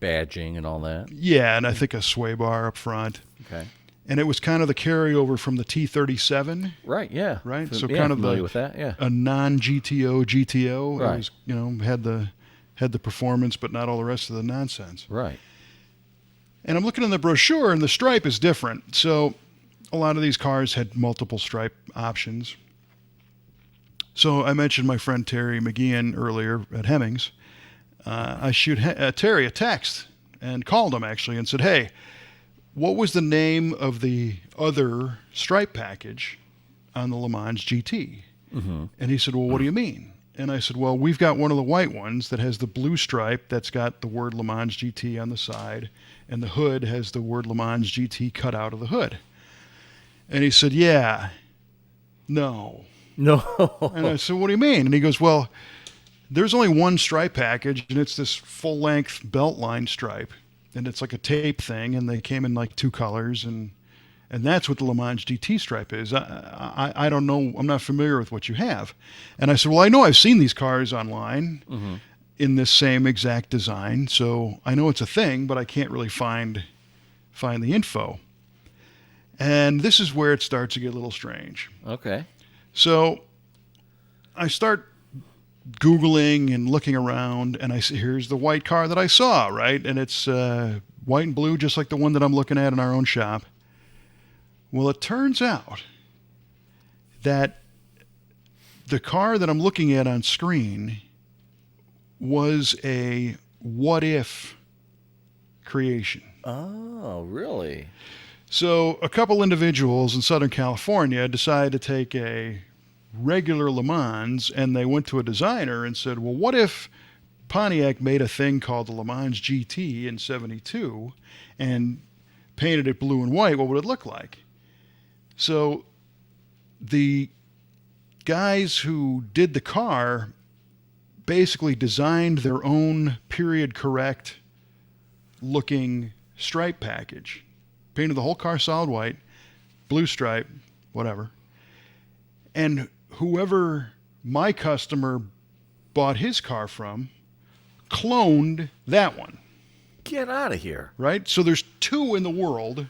Badging and all that. yeah, and I think a sway bar up front. Okay. And it was kind of the carryover from the T37, Right, yeah. right? So yeah, kind of familiar with that, yeah. a non-GTO GTO. Right. It was, had the performance, but not all the rest of the nonsense. Right. And I'm looking in the brochure, and the stripe is different. So a lot of these cars had multiple stripe options. So I mentioned my friend Terry McGeehan earlier at Hemmings. I shoot Terry a text and called him actually and said, hey, what was the name of the other stripe package on the Le Mans GT? And he said, well, what do you mean? And I said, well, we've got one of the white ones that has the blue stripe that's got the word Le Mans GT on the side, and the hood has the word Le Mans GT cut out of the hood. And he said, yeah, no. No. And I said, what do you mean? And he goes, well, there's only one stripe package, and it's this full-length belt line stripe. And it's like a tape thing, and they came in like 2 colors, and that's what the Le Mans GT stripe is. I don't know. I'm not familiar with what you have. And I said, well, I know I've seen these cars online in this same exact design, so I know it's a thing, but I can't really find the info. And this is where it starts to get a little strange. Okay. So I start Googling and looking around, and I see here's the white car that I saw, right? And it's white and blue, just like the one that I'm looking at in our own shop. Well, it turns out that the car that I'm looking at on screen was a what-if creation. Oh, really? So a couple individuals in Southern California decided to take a regular Le Mans, and they went to a designer and said, well, what if Pontiac made a thing called the Le Mans GT in 72 and painted it blue and white? What would it look like? So the guys who did the car basically designed their own period correct looking stripe package, painted the whole car solid white, blue stripe, whatever. And whoever my customer bought his car from cloned that one. Get out of here. Right? So there's two in the world.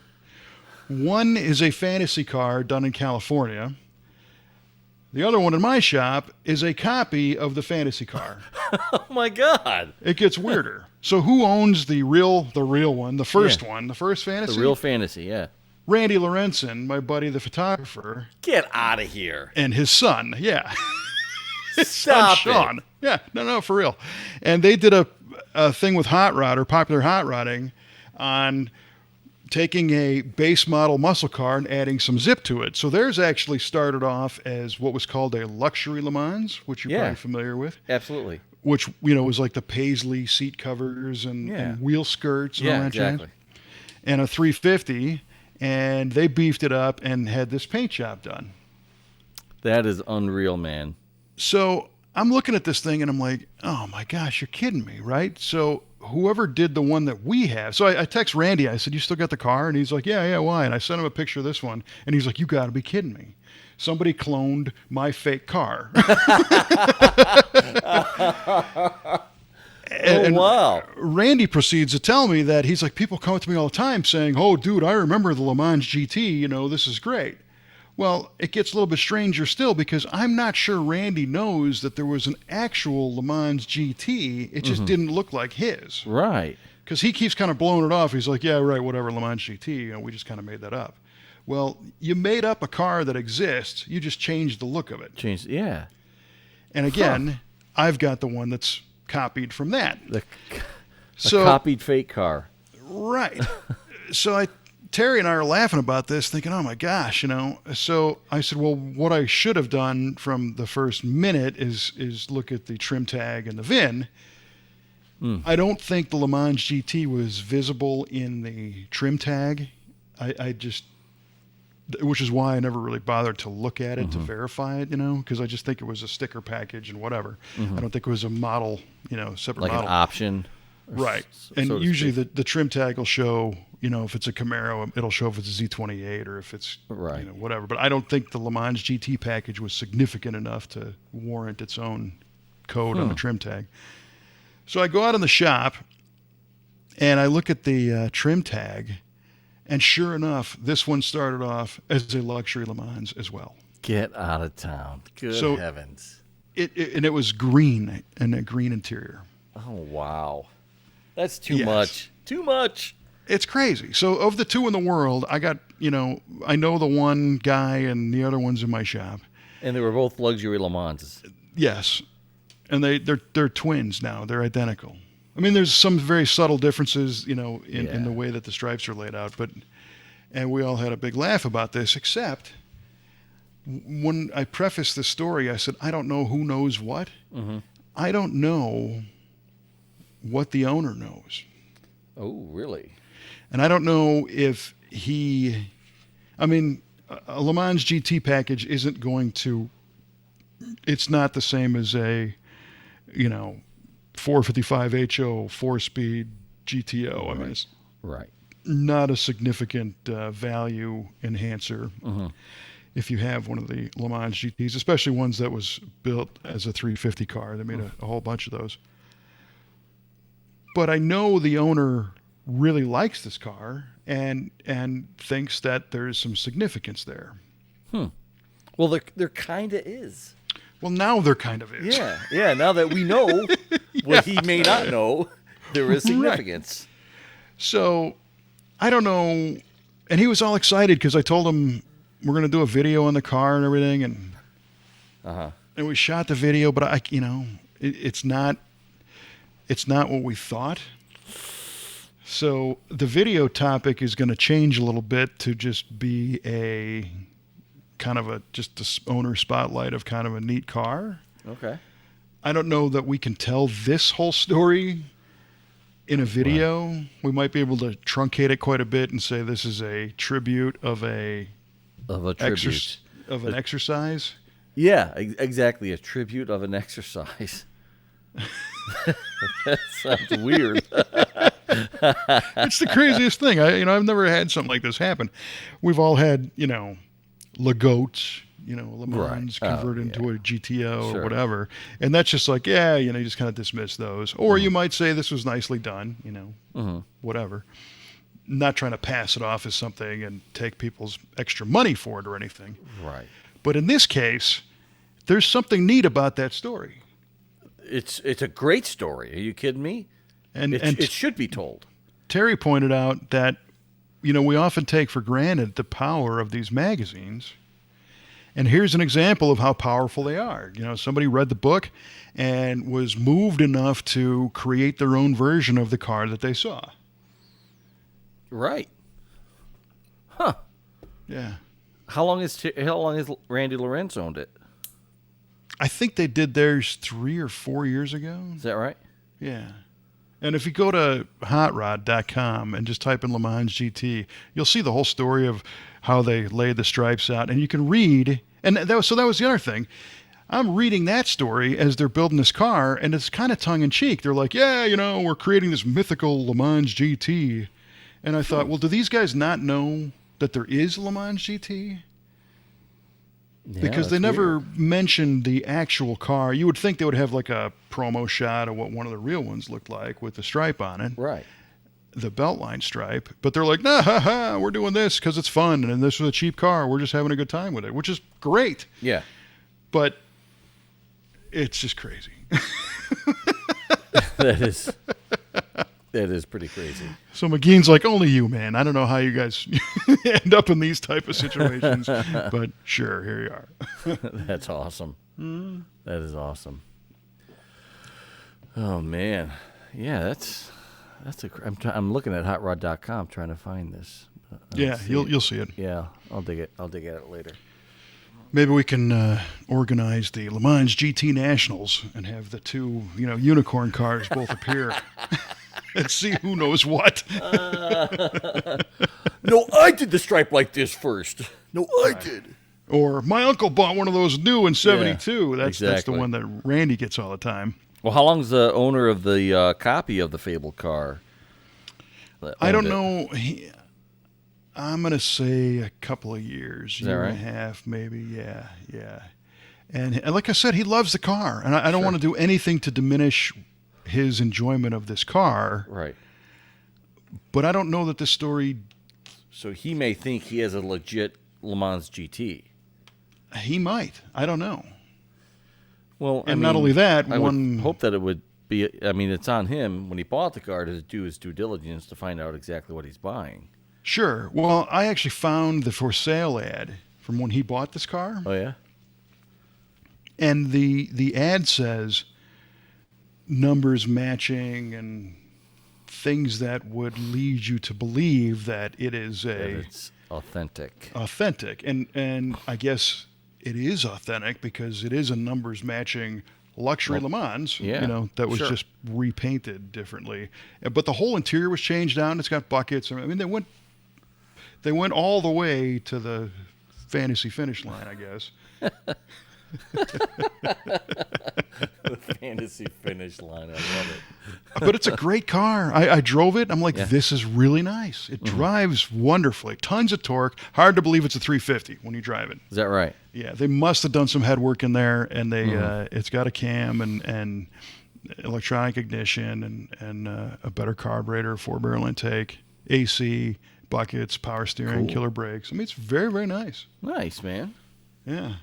One is a fantasy car done in California. The other one in my shop is a copy of the fantasy car. Oh my God. It gets weirder. So who owns the real one, the first one, the first fantasy? The real fantasy, yeah. Randy Lorenzen, my buddy, the photographer. Get out of here. And his son, yeah. His Stop son, Sean. it. Yeah, no, for real. And they did a thing with Hot Rod, or Popular Hot Rodding, on taking a base model muscle car and adding some zip to it. So theirs actually started off as what was called a luxury Le Mans, which you're probably familiar with. Absolutely. Which, was like the paisley seat covers and wheel skirts and all that exactly. jazz. And a 350, and they beefed it up and had this paint job done. That is unreal, man. So I'm looking at this thing and I'm like, oh my gosh, you're kidding me, right? So whoever did the one that we have, so I text Randy, I said, you still got the car? And he's like, yeah, why? And I sent him a picture of this one, and he's like, you got to be kidding me. Somebody cloned my fake car. And wow. Randy proceeds to tell me that he's like, people come up to me all the time saying, oh, dude, I remember the Le Mans GT, this is great. Well, it gets a little bit stranger still, because I'm not sure Randy knows that there was an actual Le Mans GT. It just didn't look like his. Right. Because he keeps kind of blowing it off. He's like, yeah, right, whatever, Le Mans GT. We just kind of made that up. Well, you made up a car that exists. You just changed the look of it. Yeah. And again, I've got the one that's copied from that. A copied fake car. Right. So Terry and I are laughing about this, thinking, oh my gosh, So I said, well, what I should have done from the first minute is look at the trim tag and the VIN. I don't think the Le Mans GT was visible in the trim tag. I just, which is why I never really bothered to look at it to verify it, because I just think it was a sticker package and whatever. I don't think it was a model, separate like model. An option. Right. And usually the trim tag will show, if it's a Camaro, it'll show if it's a Z28 or if it's whatever. But I don't think the Le Mans GT package was significant enough to warrant its own code on the trim tag. So I go out in the shop and I look at the trim tag, and sure enough, this one started off as a luxury Le Mans as well. Get out of town. Good heavens. It was green, and a green interior. Oh, wow. That's too much. Too much. It's crazy. So of the two in the world, I got, I know the one guy and the other one's in my shop. And they were both luxury Le Mans. Yes. And they're twins now. They're identical. I mean, there's some very subtle differences, in the way that the stripes are laid out. And we all had a big laugh about this, except when I prefaced this story, I said, I don't know who knows what. I don't know what the owner knows. Oh, really? And I don't know if a Le Mans GT package isn't going to, it's not the same as a, 455 HO 4-speed GTO. I mean, it's not a significant value enhancer if you have one of the Le Mans GTs, especially ones that was built as a 350 car. They made a whole bunch of those. But I know the owner really likes this car and thinks that there's some significance there. Well, there kind of is. Well, now there kind of is. Yeah. Now that we know what he may not know, there is significance. Right. So, I don't know. And he was all excited because I told him we're going to do a video on the car and everything, and we shot the video. But it's not what we thought. So the video topic is going to change a little bit to just be a kind of just the owner spotlight of kind of a neat car. Okay. I don't know that we can tell this whole story in a video. Right. We might be able to truncate it quite a bit and say this is a tribute of an exercise. Yeah, exactly. A tribute of an exercise. That sounds weird. It's the craziest thing. I've never had something like this happen. We've all had, Lagotes, Le Mans converted into a GTO or whatever. And that's just like, you just kind of dismiss those. Or you might say this was nicely done, whatever. Not trying to pass it off as something and take people's extra money for it or anything. Right. But in this case, there's something neat about that story. It's a great story. Are you kidding me? And it should be told. Terry pointed out that, we often take for granted the power of these magazines. And here's an example of how powerful they are. Somebody read the book and was moved enough to create their own version of the car that they saw. Right. Huh. Yeah. How long has Randy Lorenz owned it? I think they did theirs 3 or 4 years ago. Is that right? Yeah. And if you go to hotrod.com and just type in Le Mans GT, you'll see the whole story of how they laid the stripes out. And you can read, and that was the other thing. I'm reading that story as they're building this car, and it's kind of tongue-in-cheek. They're like, we're creating this mythical Le Mans GT. And I thought, well, do these guys not know that there is Le Mans GT? Yeah, because they never mentioned the actual car. You would think they would have like a promo shot of what one of the real ones looked like with the stripe on it. Right. The Beltline stripe. But they're like, nah, we're doing this because it's fun. And this was a cheap car. We're just having a good time with it, which is great. Yeah. But it's just crazy. That is pretty crazy. So McGean's like, only you, man. I don't know how you guys end up in these type of situations, but sure, here you are. That's awesome. That is awesome. Oh man, yeah, I'm looking at hotrod.com trying to find this. You'll see it. Yeah, I'll dig at it later. Maybe we can organize the Le Mans GT Nationals and have the two, unicorn cars both appear. And see who knows what. No, I did the stripe like this first. No, I did. Or my uncle bought one of those new in '72. Yeah, that's the one that Randy gets all the time. Well, how long's the owner of the copy of the fabled car? I don't know. I'm going to say a couple of years, year and a half, maybe. Yeah. And like I said, he loves the car. And I don't want to do anything to diminish his enjoyment of this car. Right. But I don't know that this story... So he may think he has a legit Le Mans GT. He might. I don't know. Well, not only that, I would hope that it would be... it's on him when he bought the car to do his due diligence to find out exactly what he's buying. Sure. Well, I actually found the for sale ad from when he bought this car. Oh, yeah? And the ad says... numbers matching and things that would lead you to believe that it's authentic. And I guess it is authentic because it is a numbers matching luxury Le Mans, that was just repainted differently. But the whole interior was changed out. It's got buckets. They went all the way to the fantasy finish line, I guess. The fantasy finish line. I love it. But it's a great car. I drove it. I'm like, this is really nice. It drives wonderfully. Tons of torque. Hard to believe it's a 350 when you drive it. Is that right? Yeah, they must have done some head work in there, and it's got a cam and electronic ignition and a better carburetor, 4-barrel intake, AC, buckets, power steering, killer brakes. It's very, very nice. Nice, man. Yeah.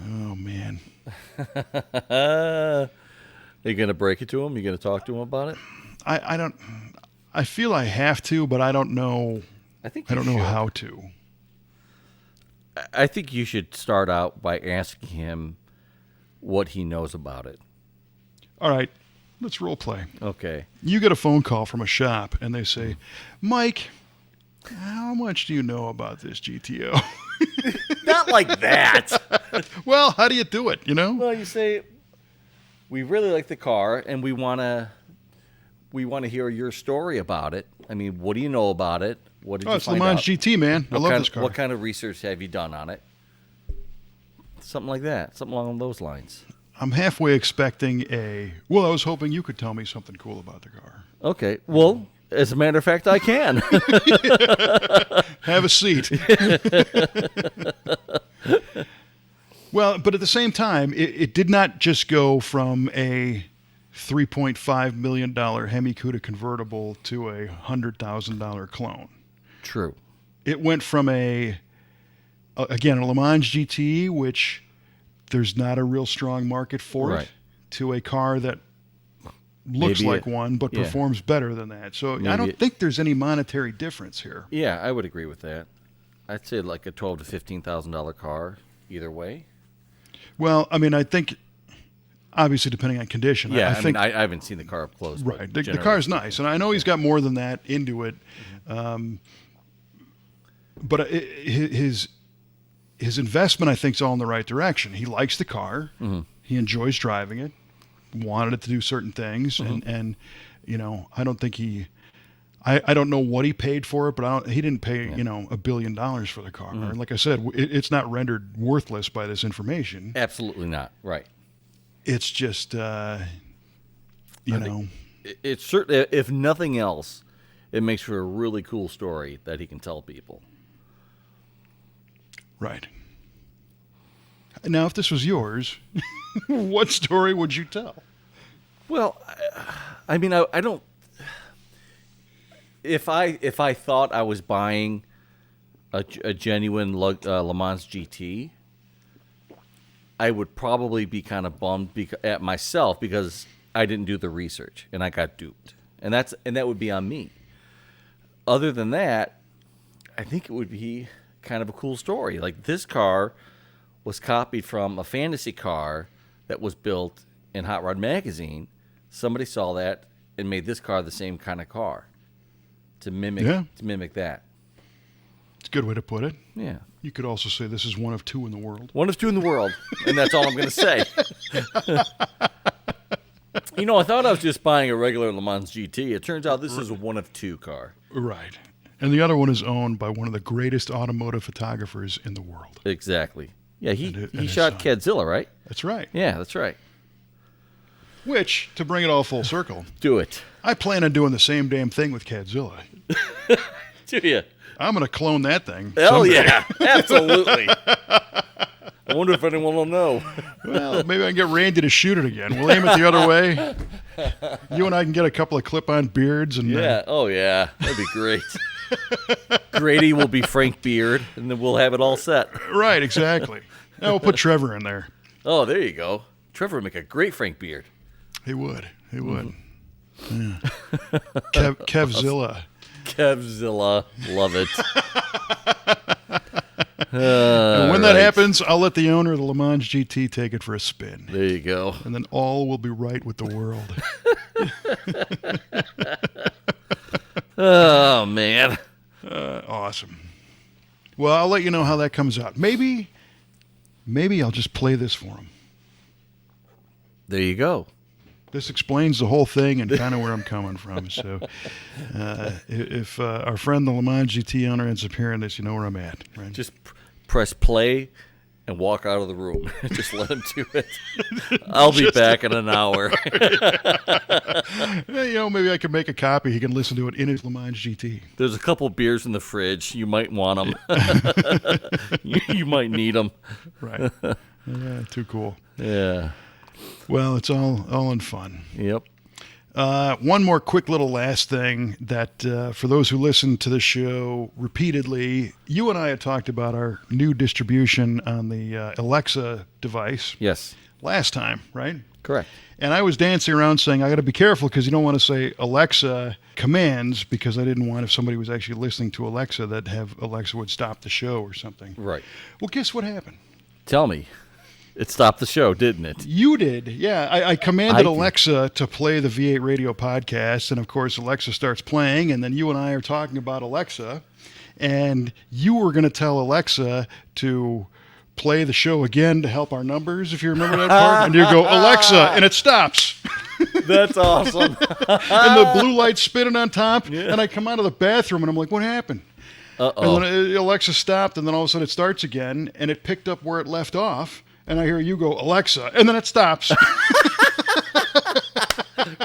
Oh, man. Are you going to break it to him? You going to talk to him about it? I feel I have to, but I don't know. I don't know how to. I think you should start out by asking him what he knows about it. All right. Let's role play. Okay. You get a phone call from a shop, and they say, Mike, how much do you know about this GTO? Not like that. Well, how do you do it, you know? Well, you say, we really like the car, and we want to hear your story about it. I mean, what do you know about it? What did you It's Le find Mans out? GT, man. I love kind, this car. What kind of research have you done on it? Something like that. Something along those lines. I'm halfway expecting well, I was hoping you could tell me something cool about the car. Okay. Well, as a matter of fact, I can. Have a seat. Well, but at the same time, it did not just go from a $3.5 million Hemi Cuda convertible to a $100,000 clone. True. It went from again, a Le Mans GT, which there's not a real strong market for Right. it, to a car that looks Maybe like one but yeah. performs better than that. So I don't Maybe think there's any monetary difference here. Yeah, I would agree with that. I'd say like a $12,000 to $15,000 car, either way. Well, I mean, I think obviously depending on condition. Yeah, I think I haven't seen the car up close. but right. The generally car's speaking. nice, and I know he's got more than that into it. But his investment, I think, is all in the right direction. He likes the car. Mm-hmm. He enjoys driving it. Wanted it to do certain things, Mm-hmm. and you know, I don't think I don't know what he paid for it, but he didn't pay $1 billion for the car. Mm-hmm. Like I said, it's not rendered worthless by this information. Absolutely not. Right. It's just It's certainly, if nothing else, it makes for a really cool story that he can tell people. right. Now, if this was yours, what story would you tell? Well, I mean, I don't. If I thought I was buying a genuine Le Mans GT, I would probably be kind of bummed at myself because I didn't do the research and I got duped, and that would be on me. Other than that, I think it would be kind of a cool story. Like, this car was copied from a fantasy car that was built in Hot Rod Magazine. Somebody saw that and made this car the same kind of car to mimic that. It's a good way to put it. Yeah. You could also say this is one of two in the world. One of two in the world, and that's all I'm going to say. I thought I was just buying a regular Le Mans GT. It turns out this is a one of two car. Right. And the other one is owned by one of the greatest automotive photographers in the world. Exactly. Yeah, he his shot son. Cadzilla, right? That's right. Yeah, that's right. Which, to bring it all full circle, Do it. I plan on doing the same damn thing with Cadzilla. Do you? I'm going to clone that thing. Hell someday. yeah. Absolutely. I wonder if anyone will know. Well, maybe I can get Randy to shoot it again. We'll aim it the other way. You and I can get a couple of clip-on beards. And Yeah. Oh, yeah. That'd be great. Grady will be Frank Beard, and then we'll have it all set. Right, exactly. Now we'll put Trevor in there. Oh, there you go. Trevor would make a great Frank Beard. He would. He would. Yeah. Kevzilla. Kevzilla. Love it. And when that right. happens, I'll let the owner of the Le Mans GT take it for a spin. There you go. And then all will be right with the world. Oh, man. Awesome. Well, I'll let you know how that comes out. Maybe I'll just play this for him. There you go. This explains the whole thing and kind of where I'm coming from. So if our friend, the Le Mans GT owner, ends up hearing this, you know where I'm at. Right? Just press play and walk out of the room. Just let him do it. I'll be back in an hour. Maybe I can make a copy. He can listen to it in his Le Mans GT. There's a couple beers in the fridge. You might want them. You might need them. Right. Yeah, too cool. Yeah. Well, it's all in fun. Yep. One more quick little last thing that for those who listen to the show repeatedly, you and I had talked about our new distribution on the Alexa device Yes. last time, right? Correct. And I was dancing around saying, I got to be careful because you don't want to say Alexa commands because I didn't want if somebody was actually listening to Alexa that have Alexa would stop the show or something. Right. Well, guess what happened? Tell me. It stopped the show, didn't it? You did. Yeah. I commanded I did. Alexa to play the V8 radio podcast. And of course, Alexa starts playing. And then you and I are talking about Alexa. and you were going to tell Alexa to play the show again to help our numbers, if you remember that part. And you go, Alexa, and it stops. That's awesome. And the blue light's spinning on top, and I come out of the bathroom, and I'm like, what happened? Uh-oh. And then Alexa stopped, and then all of a sudden it starts again, and it picked up where it left off, and I hear you go, Alexa, and then it stops.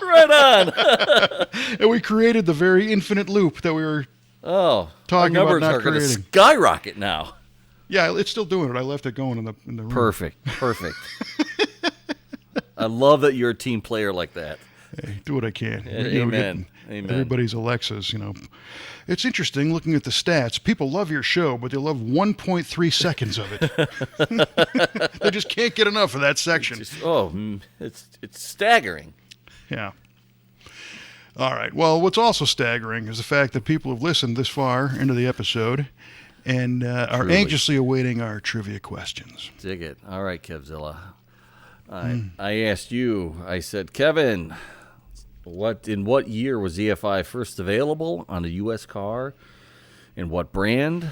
Right on. And we created the very infinite loop that we were talking our about numbers not are going to creating. skyrocket now. Yeah, it's still doing it. I left it going in the room. Perfect. I love that you're a team player like that. Hey, do what I can. Amen. Amen. Everybody's Alexas, It's interesting looking at the stats. People love your show, but they love 1.3 seconds of it. They just can't get enough of that section. It's staggering. Yeah. All right. Well, what's also staggering is the fact that people have listened this far into the episode and are Truly. anxiously awaiting our trivia questions. Dig it. All right, Kevzilla. I asked you, I said, Kevin, in what year was EFI first available on a U.S. car? In what brand?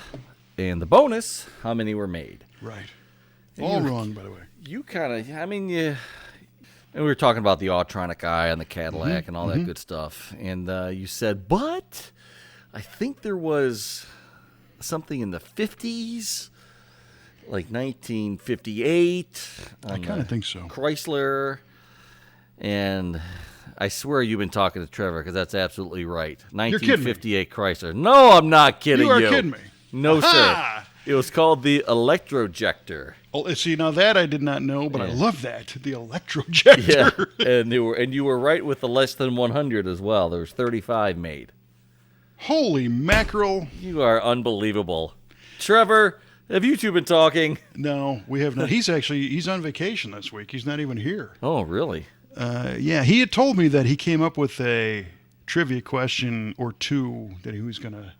And the bonus, how many were made? Right. All wrong, by the way. You kind of, and we were talking about the Autronic Eye on the Cadillac and all that good stuff. And you said, but I think there was something in the 50s, like 1958. I kind of think so. Chrysler. And I swear you've been talking to Trevor because that's absolutely right. You're kidding me. 1958 Chrysler. No, I'm not kidding you. You are kidding me. No, Aha! sir. It was called the Electrojector. Oh, see, now that I did not know, but I love that. The Electrojector. Yeah, and you were right with the less than 100 as well. There was 35 made. Holy mackerel. You are unbelievable. Trevor, have you two been talking? No, we have not. He's on vacation this week. He's not even here. Oh, really? Yeah, he had told me that he came up with a trivia question or two that he was going to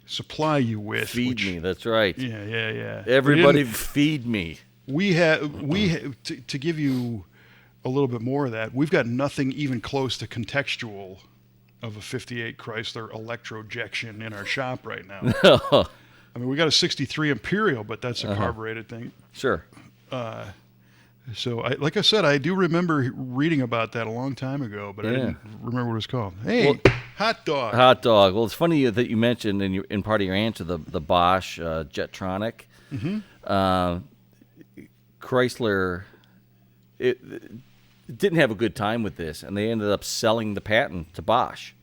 supply you with. Feed me, that's right. Yeah. Everybody feed me. We have to give you a little bit more of that. We've got nothing even close to contextual of a 58 Chrysler Electrojection in our shop right now. I mean, we got a 63 Imperial, but that's a carbureted thing. Sure. So, like I said, I do remember reading about that a long time ago, but I didn't remember what it was called. Hey, hot dog. Hot dog. Well, it's funny that you mentioned in part of your answer the Bosch Jetronic. Chrysler it didn't have a good time with this, and they ended up selling the patent to Bosch.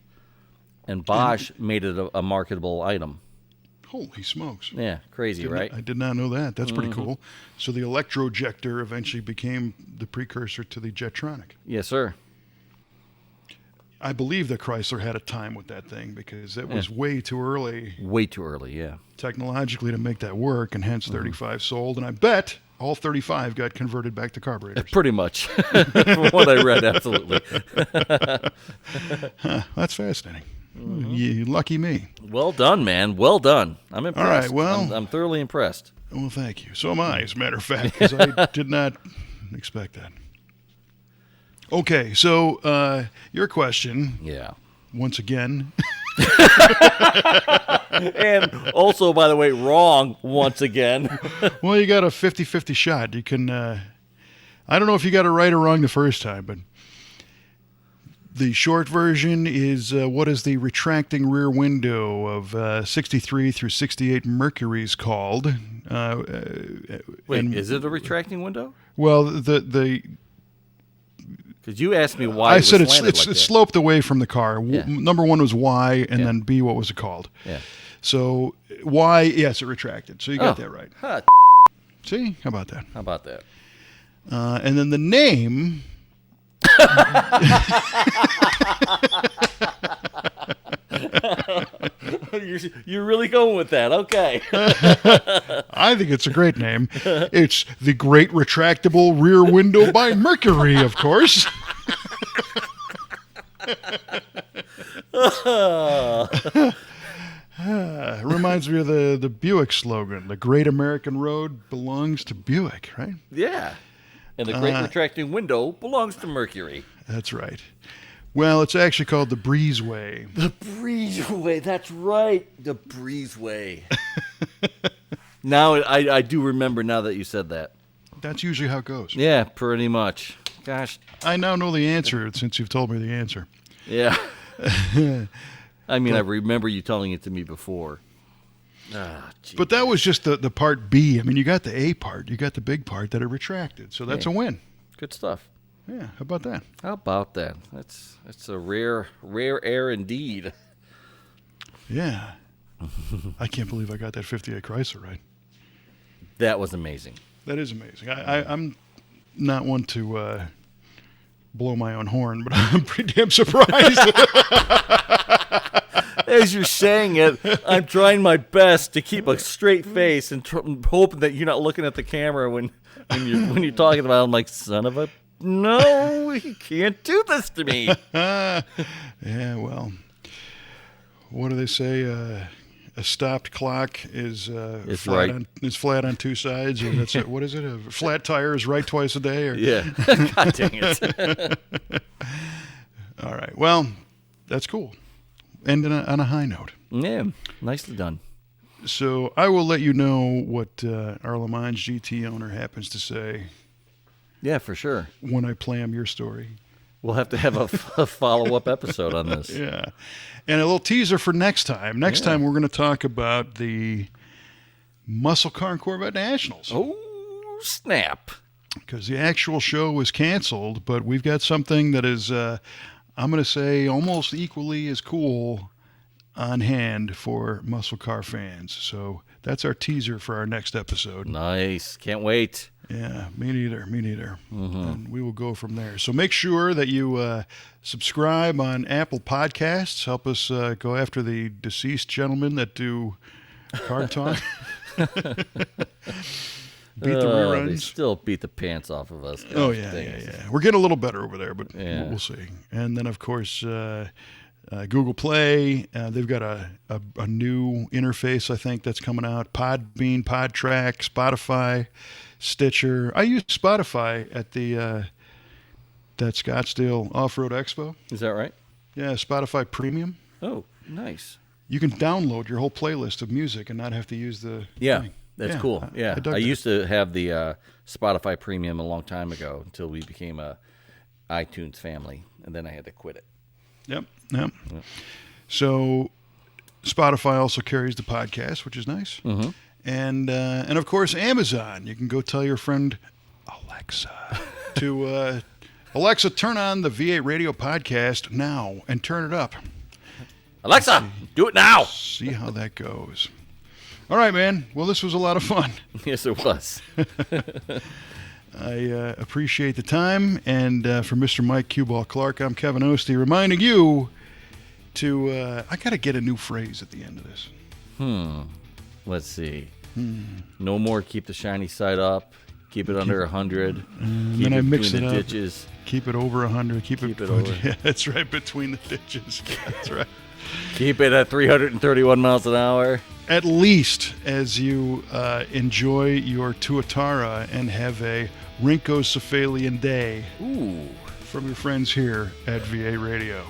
And Bosch made it a marketable item. Holy smokes. Yeah, crazy, right? I did not know that. That's pretty cool. So the Electrojector eventually became the precursor to the Jetronic. Yes, sir. I believe that Chrysler had a time with that thing because it was way too early. Way too early, yeah. Technologically to make that work, and hence 35 sold. And I bet all 35 got converted back to carburetors. Pretty much. From what I read, absolutely. That's fascinating. You lucky me. Well done, man. Well done. I'm impressed. All right, well. I'm thoroughly impressed. Well, thank you. So am I, as a matter of fact, because I did not expect that. Okay, so your question. Yeah. Once again. And also, by the way, wrong once again. Well, you got a 50-50 shot. You can, I don't know if you got it right or wrong the first time, but the short version is what is the retracting rear window of 63 through 68 Mercury's called? Wait, is it a retracting window? Well, because you asked me why I it was said slanted like it's that. sloped away from the car. Yeah. Number one was Y, and Yeah. then B, what was it called? Yeah. So Y, yes, it retracted. So you got that right. Huh, See? How about that? how about that? And then the name. You're really going with that. Okay. I think it's a great name. It's the Great Retractable Rear Window by Mercury, of course. Reminds me of the Buick slogan, the Great American Road belongs to Buick, right? Yeah. And the great retracting window belongs to Mercury. That's right. Well, it's actually called the Breezeway. The Breezeway. That's right. The Breezeway. Now I do remember now that you said that. That's usually how it goes. Yeah, pretty much. Gosh. I now know the answer since you've told me the answer. Yeah. I mean, I remember you telling it to me before. Ah, but that was just the part B. I mean, you got the A part. You got the big part that it retracted. So that's a win. Good stuff. Yeah, how about that? How about that? That's a rare air indeed. Yeah. I can't believe I got that 58 Chrysler right. That was amazing. That is amazing. I'm not one to blow my own horn, but I'm pretty damn surprised. As you're saying it, I'm trying my best to keep a straight face and hoping that you're not looking at the camera when you're talking about it. I'm like, son of a... No, you can't do this to me. Yeah, well, what do they say? A stopped clock is flat on two sides, or that's what is it? A flat tire is right twice a day. Or... Yeah, God dang it. All right, well, that's cool. Ending on a high note. Yeah, nicely done. So I will let you know what our Le Mans GT owner happens to say. Yeah, for sure. When I play him your story. We'll have to have a follow-up episode on this. Yeah. And a little teaser for next time. Next time we're going to talk about the Muscle Car and Corvette Nationals. Oh, snap. Because the actual show was canceled, but we've got something that is, I'm going to say, almost equally as cool on hand for muscle car fans. So that's our teaser for our next episode. Nice. Can't wait. Yeah, me neither. And we will go from there. So make sure that you subscribe on Apple Podcasts. Help us go after the deceased gentlemen that do Car Talk. Beat the reruns. They still beat the pants off of us. Oh, yeah. We're getting a little better over there, but we'll see. And then, of course, Google Play. They've got a new interface, I think, that's coming out. Podbean, PodTrack, Spotify, Stitcher. I use Spotify at the that Scottsdale Off-Road Expo. Is that right? Yeah, Spotify Premium. Oh, nice. You can download your whole playlist of music and not have to use the thing. That's cool. Yeah, I used to have the Spotify Premium a long time ago until we became a iTunes family, and then I had to quit it. Yep. So Spotify also carries the podcast, which is nice. Mm-hmm. And of course, Amazon. You can go tell your friend Alexa to Alexa, turn on the V8 Radio podcast now and turn it up. Alexa, do it now. See how that goes. All right, man. Well, this was a lot of fun. Yes, it was. I appreciate the time. And for Mr. Mike Q-Ball Clarke, I'm Kevin Oeste, reminding you to, I got to get a new phrase at the end of this. Let's see. No more keep the shiny side up. Keep it under 100. Keep then I mix between it the up. ditches. Keep it over 100. Keep it over. Yeah, that's right, between the ditches. That's right. Keep it at 331 miles an hour. At least as you enjoy your Tuatara and have a Rinko Cephalian day. Ooh. From your friends here at VA Radio.